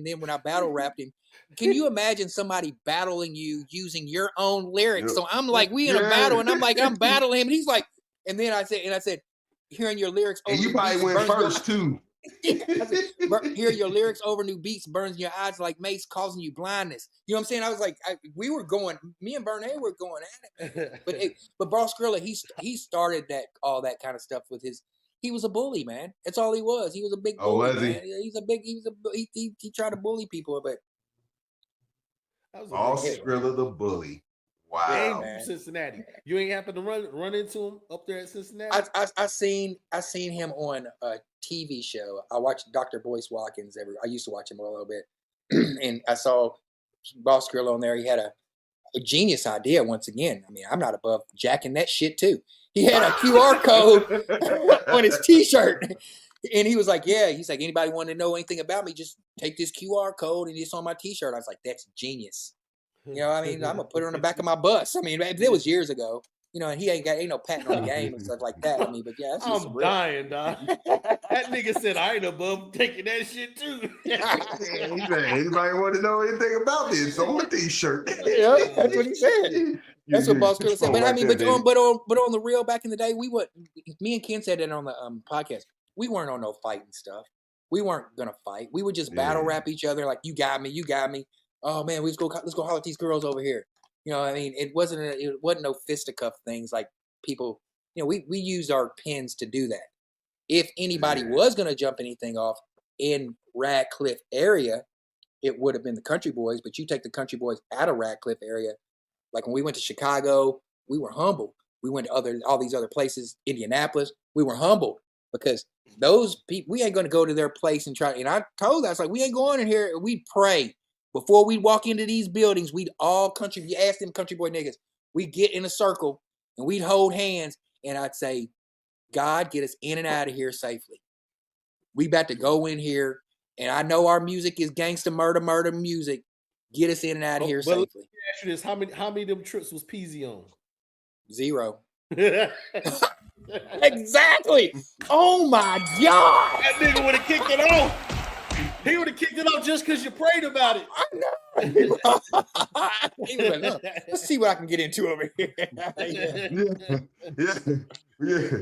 then when I battle rapped him, can you imagine somebody battling you using your own lyrics? So I'm like, we in a battle, and I'm like, I'm battling him, and he's like, and I said, hearing your lyrics over. And you probably went first too. Hear your lyrics over new beats burns in your eyes like mace, causing you blindness. You know what I'm saying? I was like, me and Vernay were going at it, but Boss Skrilla, he started all that kind of stuff with his. He was a bully, man. That's all he was. He was a big bully, man. He tried to bully people, but Boss Skrilla the bully. Wow. From Cincinnati. You ain't happen to run into him up there at Cincinnati? I seen him on a TV show. I watched Dr. Boyce Watkins I used to watch him a little bit. And I saw Boss Skrilla on there. He had a genius idea once again. I mean, I'm not above jacking that shit too. He had a QR code on his t-shirt. And he was like, he's like, anybody want to know anything about me, just take this QR code and it's on my t-shirt. I was like, that's genius. You know, I mean, I'm gonna put it on the back of my bus. I mean, it was years ago. You know, and he ain't no patent on the game and stuff like that. I mean, but yeah, I'm dying, dog. That nigga said I ain't above taking that shit too. He said, anybody want to know anything about this? It's on my t-shirt. Yeah, that's what he said. That's what Boss Skrilla said. But I mean, but on the real, back in the day, me and Ken said it on the podcast. We weren't on no fighting stuff. We weren't gonna fight. We would just battle rap each other like, you got me. Oh man, let's go holler at these girls over here. You know, I mean, it wasn't no fisticuff things like people. You know, we used our pens to do that. If anybody was gonna jump anything off in Radcliff area, it would have been the Country Boys. But you take the Country Boys out of Radcliff area, like when we went to Chicago, we were humbled. We went to all these other places, Indianapolis, we were humbled because those people, we ain't gonna go to their place and try. And I told us, like, we ain't going in here. We pray. Before we walk into these buildings, we'd all you ask them Country Boy niggas, we get in a circle and we'd hold hands and I'd say, God, get us in and out of here safely. We about to go in here and I know our music is gangsta murder music. Get us in and out of here safely. Let me ask you this, how many of them trips was Peasy on? 0. Exactly. Oh my God. That nigga would have kicked it off. He would have kicked it off just because you prayed about it. I know. He was like, look, let's see what I can get into over here. Yeah.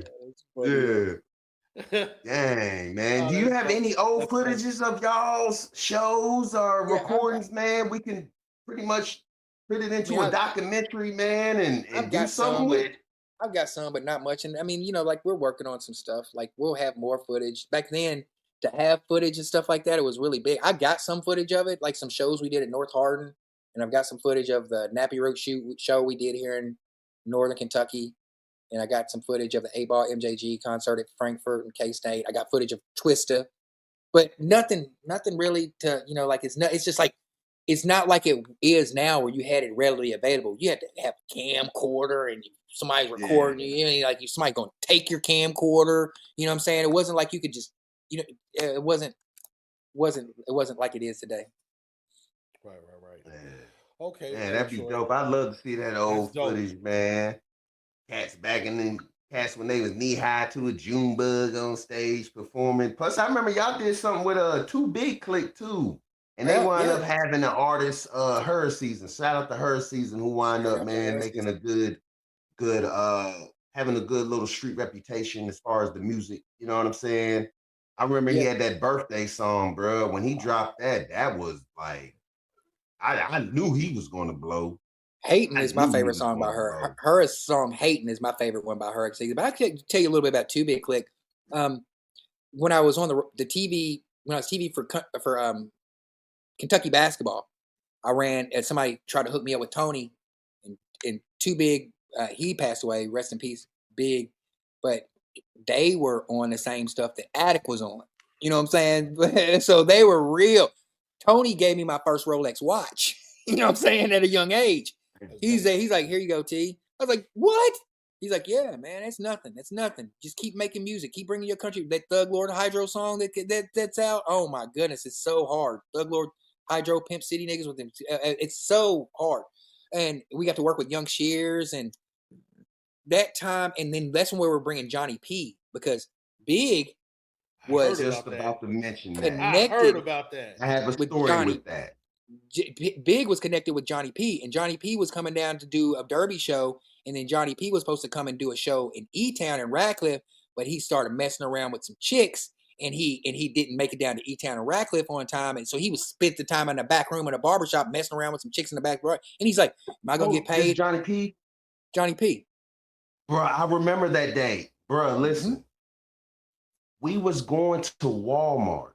Dang, man. Do you have any old footages of y'all's shows or recordings, man? We can pretty much put it into a documentary, man, and do something with it. I've got some, but not much. And I mean, you know, like we're working on some stuff. Like we'll have more footage. Back then, to have footage and stuff like that, it was really big. I got some footage of it, like some shows we did at North Hardin, and I've got some footage of the Nappy Road show we did here in Northern Kentucky, and I got some footage of the A-Ball MJG concert at Frankfurt and K-State. I got footage of Twista. but nothing really to, like it's just like, it's not like it is now where you had it readily available. You had to have a camcorder and somebody's recording you, like somebody going to take your camcorder. You know what I'm saying? It wasn't like you could just, it wasn't like it is today. Right. Okay. Man, that'd be dope. I'd love to see that old footage, man. Cats when they was knee high to a June bug on stage performing. Plus, I remember y'all did something with a Too Big Click too. And they wound up having the artist Her Season. Shout out to Her Season, who wound up, man, making a good having a good little street reputation as far as the music. You know what I'm saying? I remember he had that birthday song, bro. When he dropped that was like, I knew he was going to blow. Hating is my favorite song by her. Her song Hating is my favorite one by her. But I can tell you a little bit about Too Big Click. When I was on the TV, when I was TV for Kentucky basketball, I ran, and somebody tried to hook me up with Tony, and Too Big, he passed away, rest in peace, Big, but they were on the same stuff that Attic was on. You know what I'm saying? So they were real. Tony gave me my first Rolex watch. You know what I'm saying? At a young age. He's like, here you go, T. I was like, what? He's like, yeah, man, it's nothing. It's nothing. Just keep making music. Keep bringing your country. That Thug Lord Hydro song that's out. Oh my goodness, it's so hard. Thug Lord Hydro, Pimp City niggas with them. It's so hard. And we got to work with Young Shears and that time. And then that's when we were bringing Johnny P, because Big was just about to mention that. I heard about that. I have a story with that. Big was connected with Johnny P, and Johnny P was coming down to do a derby show, and then Johnny P was supposed to come and do a show in E-Town in Radcliff, but he started messing around with some chicks, and he didn't make it down to E-Town and Radcliff on time, and so he was spent the time in the back room in a barbershop messing around with some chicks in the back room, and he's like, am I gonna get paid? Johnny P? Johnny P. Bro, I remember that day. Bro, listen. We was going to Walmart,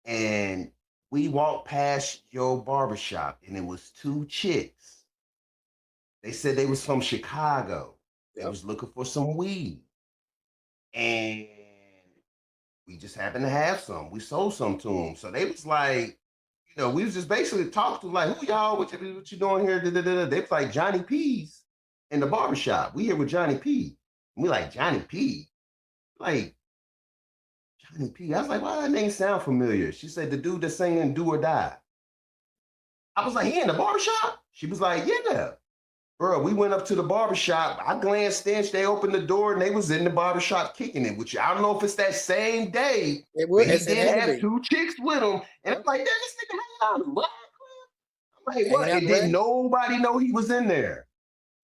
and we walked past your barbershop, and it was two chicks. They said they was from Chicago. They was looking for some weed. And we just happened to have some. We sold some to them. So they was like, we was just basically talking to them, like, who y'all? What you doing here? They was like, Johnny P's in the barbershop. We here with Johnny P. And we like, Johnny P? Like, Johnny P. I was like, why that name sound familiar? She said, the dude that's singing Do or Die. I was like, he in the barbershop? She was like, yeah. Bro, we went up to the barbershop. I glanced in, they opened the door, and they was in the barbershop kicking it, which I don't know if it's that same day. It was. He did have two chicks with him. And I'm like, this nigga hanging out in what? I'm like, what? And didn't nobody know he was in there.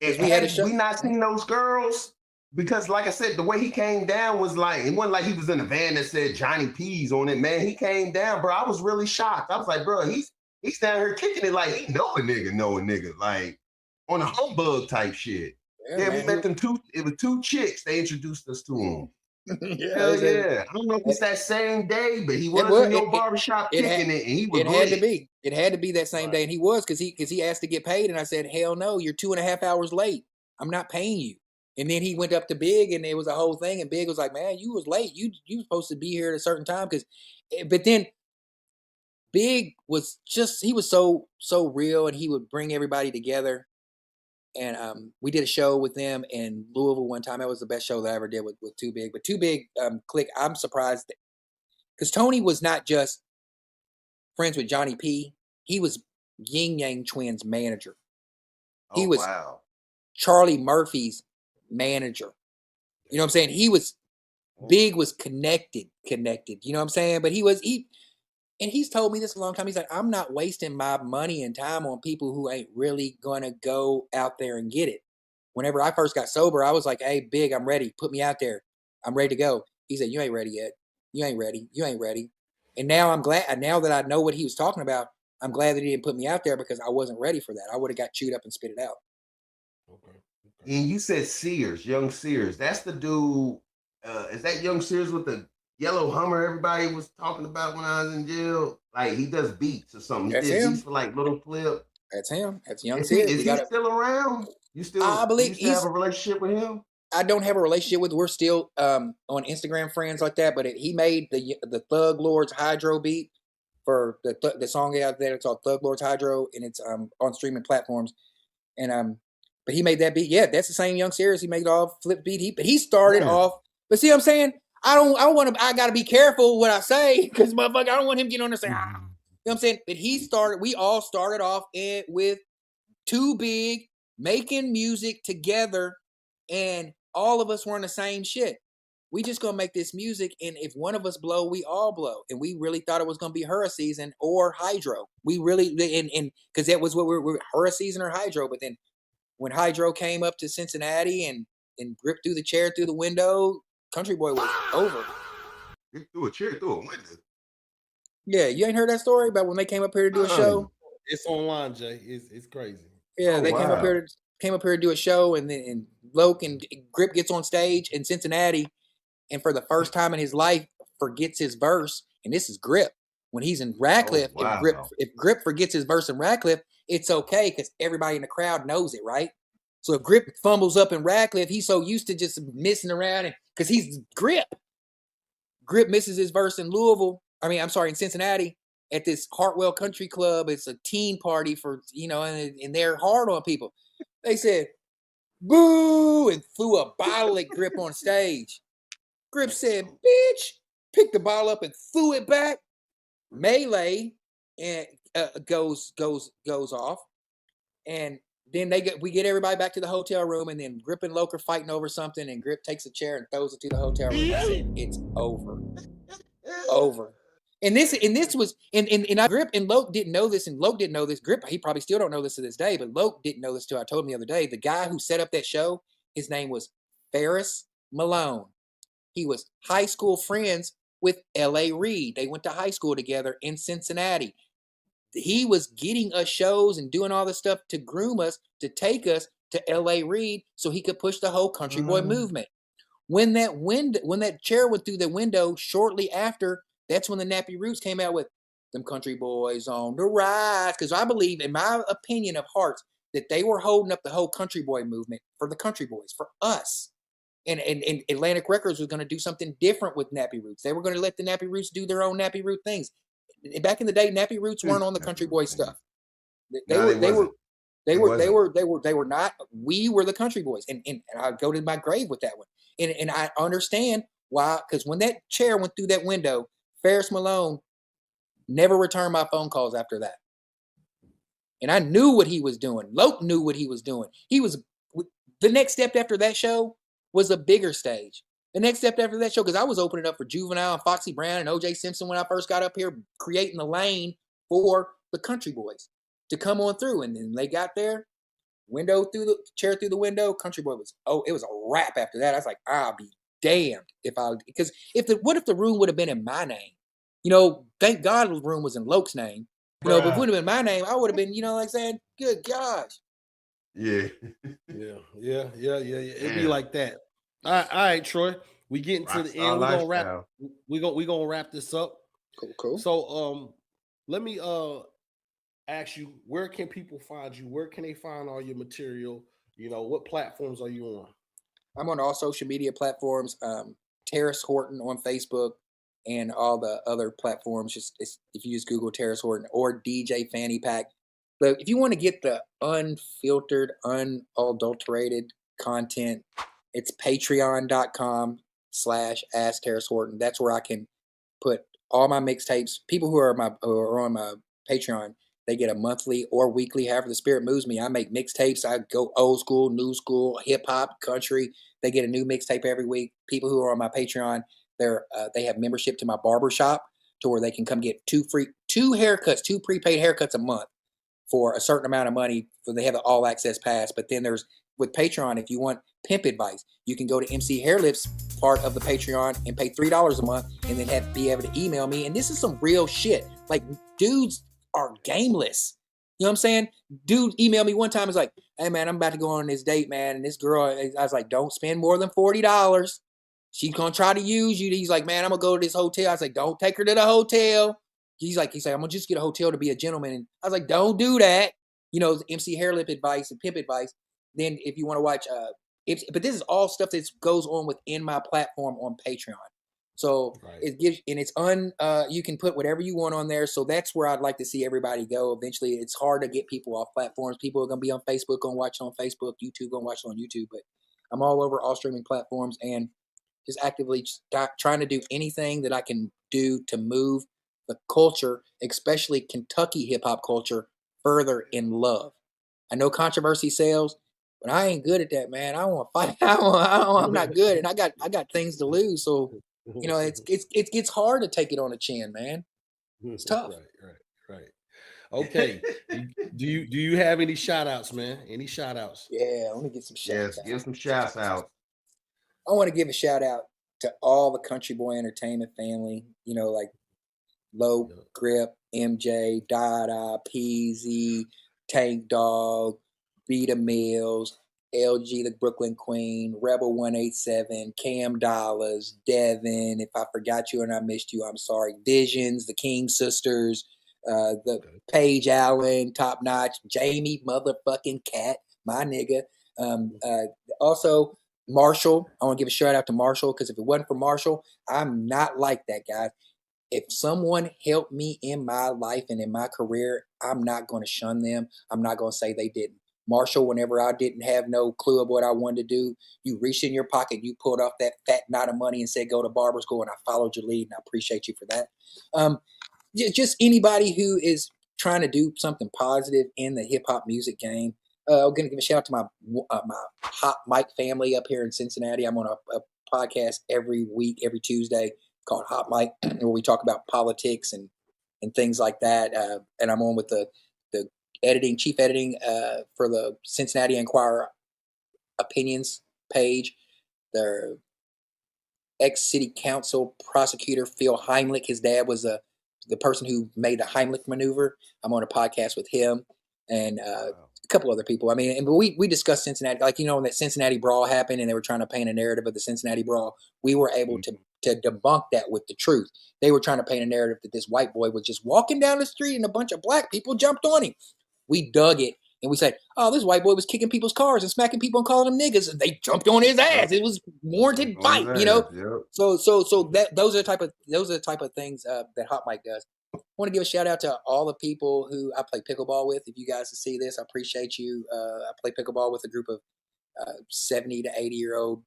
And we not seen those girls. Because, like I said, the way he came down was like, it wasn't like he was in a van that said Johnny P's on it, man. He came down, bro. I was really shocked. I was like, bro, he's down here kicking it like he know a nigga, like on a humbug type shit. Yeah, we met them two. It was two chicks. They introduced us to him. Hell yeah. I don't know if it's that same day, but he was in your barbershop kicking it, and he was had to be. It had to be that same day, and he was, because he asked to get paid, and I said, hell no, you're 2.5 hours late. I'm not paying you. And then he went up to Big, and it was a whole thing. And Big was like, man, you was late. You were supposed to be here at a certain time. But then Big was he was so real, and he would bring everybody together. And we did a show with them in Louisville one time. That was the best show that I ever did with Too Big. But Too Big, Click, I'm surprised. Because Tony was not just friends with Johnny P. He was Yin Yang Twins' manager. He was Charlie Murphy's manager. You know what I'm saying? He was Big, was connected. You know what I'm saying? But and he's told me this a long time. He's like, I'm not wasting my money and time on people who ain't really gonna go out there and get it. Whenever I first got sober, I was like, hey, Big, I'm ready. Put me out there. I'm ready to go. He said, you ain't ready yet. You ain't ready. And now I'm glad, now that I know what he was talking about, I'm glad that he didn't put me out there, because I wasn't ready for that. I would have got chewed up and spit it out. Okay. And you said Young Sears. That's the dude. Is that Young Sears with the yellow Hummer everybody was talking about when I was in jail? Like, he does beats or something. He did beats for like Little Flip. That's him. That's Young Sears. Is he still around? You still, I believe you still have a relationship with him? I don't have a relationship with. We're still on Instagram friends like that. But he made the Thug Lord's Hydro beat for the song out there. It's called Thug Lord's Hydro, and it's on streaming platforms. And but he made that beat. Yeah, that's the same Young Serious. He made all flip beat. But he started off. But see what I'm saying? I want to. I got to be careful what I say because motherfucker, I don't want him getting on there saying. You know what I'm saying? But we all started off with Too Big making music together, and all of us were in the same shit. We just gonna make this music, and if one of us blow, we all blow. And we really thought it was gonna be Hurricane or Hydro. We really and because that was what we were Hurricane or Hydro. But then when Hydro came up to Cincinnati and gripped through the chair through the window, Country Boy was over. He threw a chair through a window. Yeah, you ain't heard that story about when they came up here to do a show? It's online, Jay. It's crazy. Yeah, they came up here to do a show, and then Loke and Grip gets on stage in Cincinnati, and for the first time in his life, forgets his verse. And this is Grip. When he's in Radcliff, if Grip forgets his verse in Radcliff, it's okay because everybody in the crowd knows it, right? So if Grip fumbles up in Radcliff, he's so used to just messing around, and because he's Grip. Grip misses his verse in in Cincinnati at this Hartwell Country Club. It's a teen party for, and they're hard on people. They said, boo, and threw a bottle at Grip on stage. Grip said, bitch, picked the bottle up and threw it back. Melee and goes off. And then we get everybody back to the hotel room, and then Grip and Loke are fighting over something, and Grip takes a chair and throws it to the hotel room and said, it's over. Over. And this was Grip and Loke didn't know this, and Loke didn't know this. Grip, he probably still don't know this to this day, but Loke didn't know this till I told him the other day. The guy who set up that show, his name was Ferris Malone. He was high school friends with L.A. Reid. They went to high school together in Cincinnati. He was getting us shows and doing all this stuff to groom us, to take us to L.A. Reid so he could push the whole country boy movement. When that chair went through the window shortly after, that's when the Nappy Roots came out with them country boys on the rise. Because I believe, in my opinion of hearts, that they were holding up the whole country boy movement for the country boys, for us. And Atlantic Records was going to do something different with Nappy Roots. They were going to let the Nappy Roots do their own Nappy Root things. Back in the day, Nappy Roots weren't on the country boy stuff. They were not. We were the country boys, and I go to my grave with that one. And I understand why, because when that chair went through that window, Ferris Malone never returned my phone calls after that. And I knew what he was doing. Loke knew what he was doing. The next step after that show was a bigger stage. The next step after that show, because I was opening up for Juvenile and Foxy Brown and O.J. Simpson when I first got up here, creating the lane for the country boys to come on through. And then they got there, chair through the window, country boy it was a wrap after that. I was like, I'll be damned what if the room would have been in my name? Thank God the room was in Loke's name. But if it would have been my name, I would have been, like saying, good gosh. Yeah. Yeah. It'd be like that. All right, Troy. We getting to the end. We're gonna wrap this up. Cool. So let me ask you, where can people find you? Where can they find all your material? What platforms are you on? I'm on all social media platforms. Terrace Horton on Facebook and all the other platforms. If you just Google Terrace Horton or DJ Fanny Pack. But if you want to get the unfiltered, unadulterated content, it's patreon.com/AskTerraceHorton. That's where I can put all my mixtapes. People who are on my Patreon, they get a monthly or weekly, however the spirit moves me. I make mixtapes. I go old school, new school, hip hop, country. They get a new mixtape every week. People who are on my Patreon, they have membership to my barbershop to where they can come get two prepaid haircuts a month for a certain amount of money. They have the all access pass. But then with Patreon, if you want pimp advice, you can go to MC Hairlift's part of the Patreon and pay $3 a month and then be able to email me. And this is some real shit. Like, dudes are gameless. You know what I'm saying? Dude emailed me one time. It's like, hey, man, I'm about to go on this date, man. And this girl, I was like, don't spend more than $40. She's going to try to use you. He's like, man, I'm going to go to this hotel. I was like, don't take her to the hotel. He's like, I'm going to just get a hotel to be a gentleman. And I was like, don't do that. MC Hairlip advice and pimp advice. Then if you want to watch but this is all stuff that goes on within my platform on Patreon. So it gives, and it's you can put whatever you want on there. So that's where I'd like to see everybody go. Eventually, it's hard to get people off platforms. People are going to be on Facebook, going to watch it on Facebook, YouTube, going to watch it on YouTube. But I'm all over all streaming platforms and just actively trying to do anything that I can do to move the culture, especially Kentucky hip hop culture, further in love. I know controversy sells, but I ain't good at that, man. I don't want to fight. I'm not good, and I got things to lose. So it gets hard to take it on the chin, man. It's tough. Right. Okay. do you have any shout outs, man? Any shout outs? Yeah, let me get some shout outs. Yes, give some shout outs. I want to give a shout out to all the Country Boy Entertainment family, like Low Grip, MJ, Dada, PZ, Tank Dog, Vita Mills, LG the Brooklyn Queen, Rebel 187, Cam Dollars, Devin. If I forgot you and I missed you, I'm sorry. Visions, the King Sisters, the Paige Allen, Top Notch, Jamie motherfucking Cat, my nigga. Also, Marshall. I want to give a shout out to Marshall because if it wasn't for Marshall, I'm not like that, guy. If someone helped me in my life and in my career, I'm not going to shun them. I'm not going to say they didn't. Marshall, whenever I didn't have no clue of what I wanted to do, you reached in your pocket, you pulled off that fat knot of money and said, go to barber school, and I followed your lead, and I appreciate you for that. Just anybody who is trying to do something positive in the hip-hop music game. I'm going to give a shout out to my Hot Mic family up here in Cincinnati. I'm on a podcast every week, every Tuesday, called Hot Mic, where we talk about politics and things like that. And I'm on with the chief editing for the Cincinnati Enquirer opinions page. The ex-city council prosecutor, Phil Heimlich, his dad was the person who made the Heimlich maneuver. I'm on a podcast with him and a couple other people. I mean, but we discussed Cincinnati, like, when that Cincinnati brawl happened and they were trying to paint a narrative of the Cincinnati brawl. We were able to debunk that with the truth. They were trying to paint a narrative that this white boy was just walking down the street and a bunch of black people jumped on him. We dug it and we said, oh, this white boy was kicking people's cars and smacking people and calling them niggas, and they jumped on his ass. It was warranted fight, Yep. So those are the type of things that Hot Mic does. I want to give a shout out to all the people who I play pickleball with. If you guys see this, I appreciate you. I play pickleball with a group of 70 to 80-year-old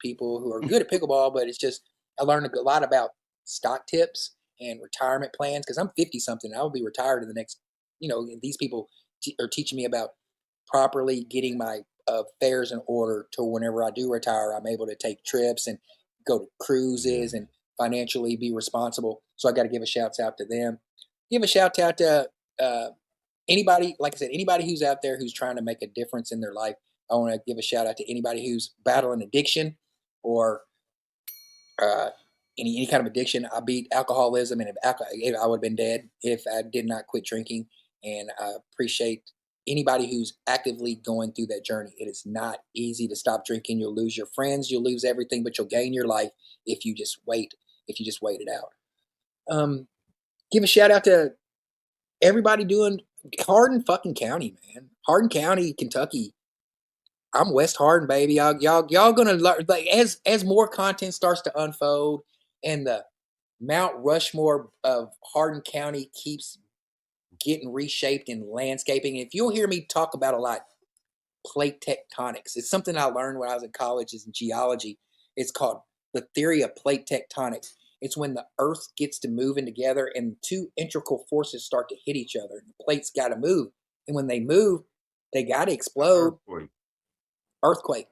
people who are good at pickleball, but it's just, I learned a lot about stock tips and retirement plans because I'm 50-something. I will be retired in the next, these people are teaching me about properly getting my affairs in order to whenever I do retire, I'm able to take trips and go to cruises and financially be responsible. So I got to give a shout out to them. Give a shout out to anybody, like I said, anybody who's out there who's trying to make a difference in their life. I want to give a shout out to anybody who's battling addiction or any kind of addiction. I beat alcoholism, and if I would have been dead if I did not quit drinking. And I appreciate anybody who's actively going through that journey. It is not easy to stop drinking. You'll lose your friends, you'll lose everything, but you'll gain your life if you just wait. If you just wait it out. Give a shout out to everybody doing Hardin fucking County, man. Hardin County, Kentucky. I'm West Hardin, baby. Y'all gonna learn, like, as more content starts to unfold and the Mount Rushmore of Hardin County keeps getting reshaped in landscaping. If you'll hear me talk about a lot, plate tectonics. It's something I learned when I was in college is in geology. It's called the theory of plate tectonics. It's when the earth gets to moving together and two integral forces start to hit each other. The plates got to move. And when they move, they got to explode. Earthquake.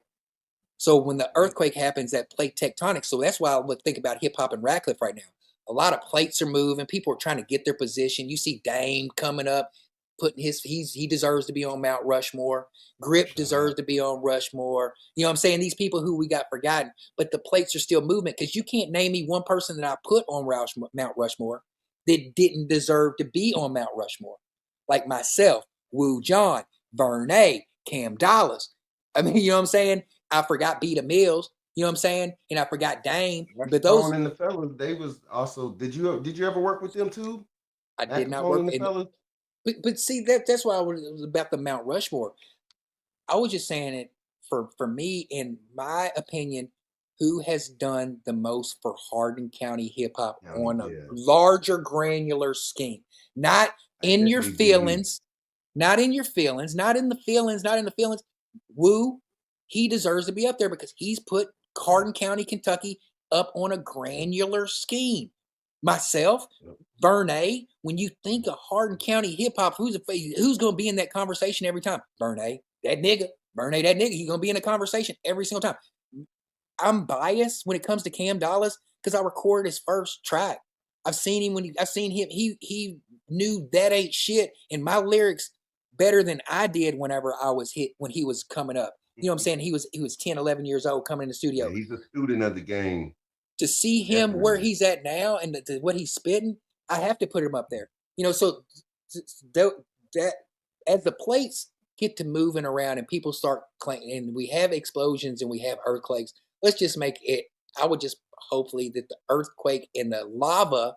So when the earthquake happens, that plate tectonics. So that's why I would think about hip hop and Radcliff right now. A lot of plates are moving. People are trying to get their position. You see Dame coming up, putting he deserves to be on Mount Rushmore. Grip deserves to be on Rushmore. You know what I'm saying? These people who we got forgotten, but the plates are still moving because you can't name me one person that I put on Mount Rushmore that didn't deserve to be on Mount Rushmore. Like myself, Woo John, Vernay, Cam Dollars. I mean, you know what I'm saying? I forgot Beta Mills. You know what I'm saying? And I forgot Dame. But those and the fellas, they was also. Did you ever work with them too? I did not work with the fellas. But see, that's why I was about the Mount Rushmore. I was just saying it for me, in my opinion, who has done the most for Hardin County hip hop on a larger granular scheme? Not in your feelings, not in your feelings, not in the feelings, not in the feelings. Wu, he deserves to be up there because he's put Hardin County, Kentucky up on a granular scheme. Myself, Vernay, when you think of Hardin County hip hop, who's going to be in that conversation every time? Vernay, that nigga. Vernay, that nigga. He's going to be in the conversation every single time. I'm biased when it comes to Cam Dallas because I recorded his first track. I've seen him he knew that ain't shit in my lyrics better than I did whenever I was hit when he was coming up. You know what I'm saying? He was 10, 11 years old coming in the studio. Yeah, he's a student of the game. To see him where he's at now and what he's spitting, I have to put him up there. You know, so that as the plates get to moving around and people start claiming, and we have explosions and we have earthquakes, let's just make it, I would just hopefully that the earthquake and the lava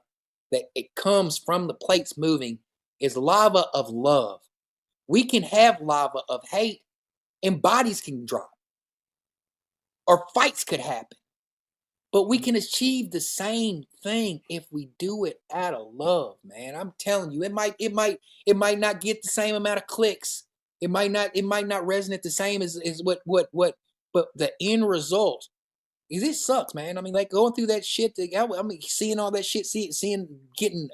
that it comes from the plates moving is lava of love. We can have lava of hate and bodies can drop or fights could happen. But we can achieve the same thing if we do it out of love, man. I'm telling you, it might not get the same amount of clicks. It might not resonate the same as what, but the end result is it sucks, man. I mean, like going through that shit. I mean, seeing all that shit, getting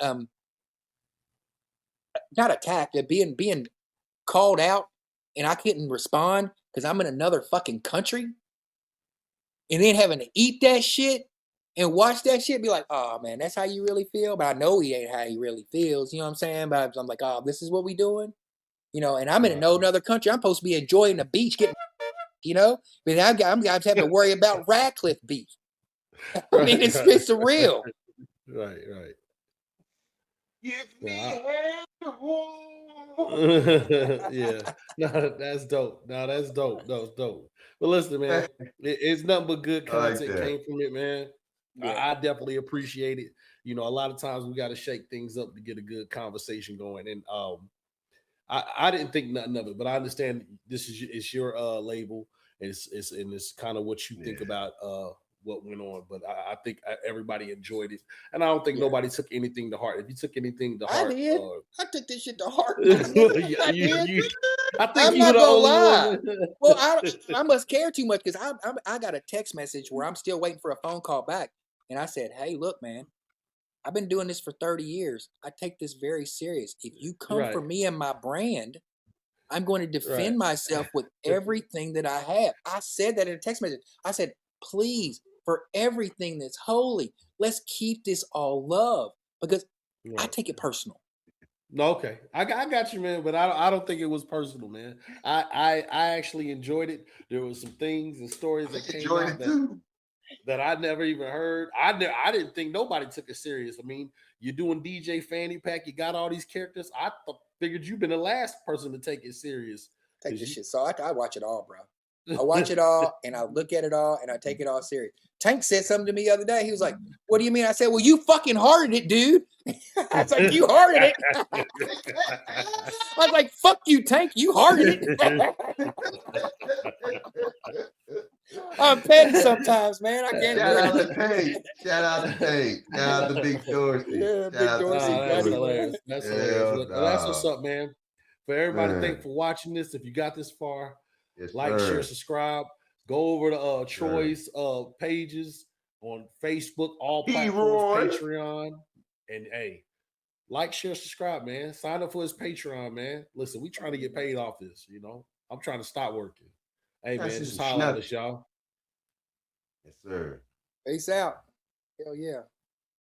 not attacked, but being called out, and I couldn't respond because I'm in another fucking country. And then having to eat that shit and watch that shit, be like, oh man, that's how you really feel. But I know he ain't how he really feels. You know what I'm saying? But I'm like, oh, this is what we doing. You know, and I'm in another country. I'm supposed to be enjoying the beach, getting, you know, but I'm having to worry about Radcliff beef. I mean, it's surreal. Right. Yeah. No, that's dope. That's dope. But listen, man, it's nothing but good content came from it, man. Yeah. I definitely appreciate it. You know, a lot of times we got to shake things up to get a good conversation going. And I didn't think nothing of it, but I understand this is your label. It's kind of what you think about what went on, but I think everybody enjoyed it, and I don't think nobody took anything to heart. If you took anything to heart, I did. I took this shit to heart. I think I'm not gonna lie. Well, I must care too much because I got a text message where I'm still waiting for a phone call back, and I said, "Hey, look, man, I've been doing this for 30 years. I take this very serious. If you come for me and my brand, I'm going to defend myself with everything that I have." I said that in a text message. I said, please, for everything that's holy, let's keep this all love because I take it personal. No, okay. I got you, man, but I don't think it was personal, man. I actually enjoyed it. There was some things and stories that came out that I never even heard. I didn't think nobody took it serious. I mean, you're doing DJ Fanny Pack. You got all these characters. I figured you've been the last person to take it serious. Take this shit. So I watch it all, bro. I watch it all and I look at it all and I take it all serious. Tank said something to me the other day. He was like, what do you mean? I said, well, you fucking hearted it, dude. I was like, you hearted it. I was like, fuck you, Tank. You hearted it. I'm petty sometimes, man. I can't Shout out to Tank. Shout out to Tank. Shout out to Big Dorsey. Yeah, Big Dorsey. That's hilarious. That's hilarious. Well, that's what's up, man. For everybody, thanks for watching this. If you got this far, share, subscribe. Go over to Troy's pages on Facebook, all platforms, Patreon. And hey, share, subscribe, man. Sign up for his Patreon, man. Listen, we trying to get paid off this, you know. I'm trying to stop working. Hey, man, just holler at us, y'all. Yes, sir. Peace out. Hell yeah.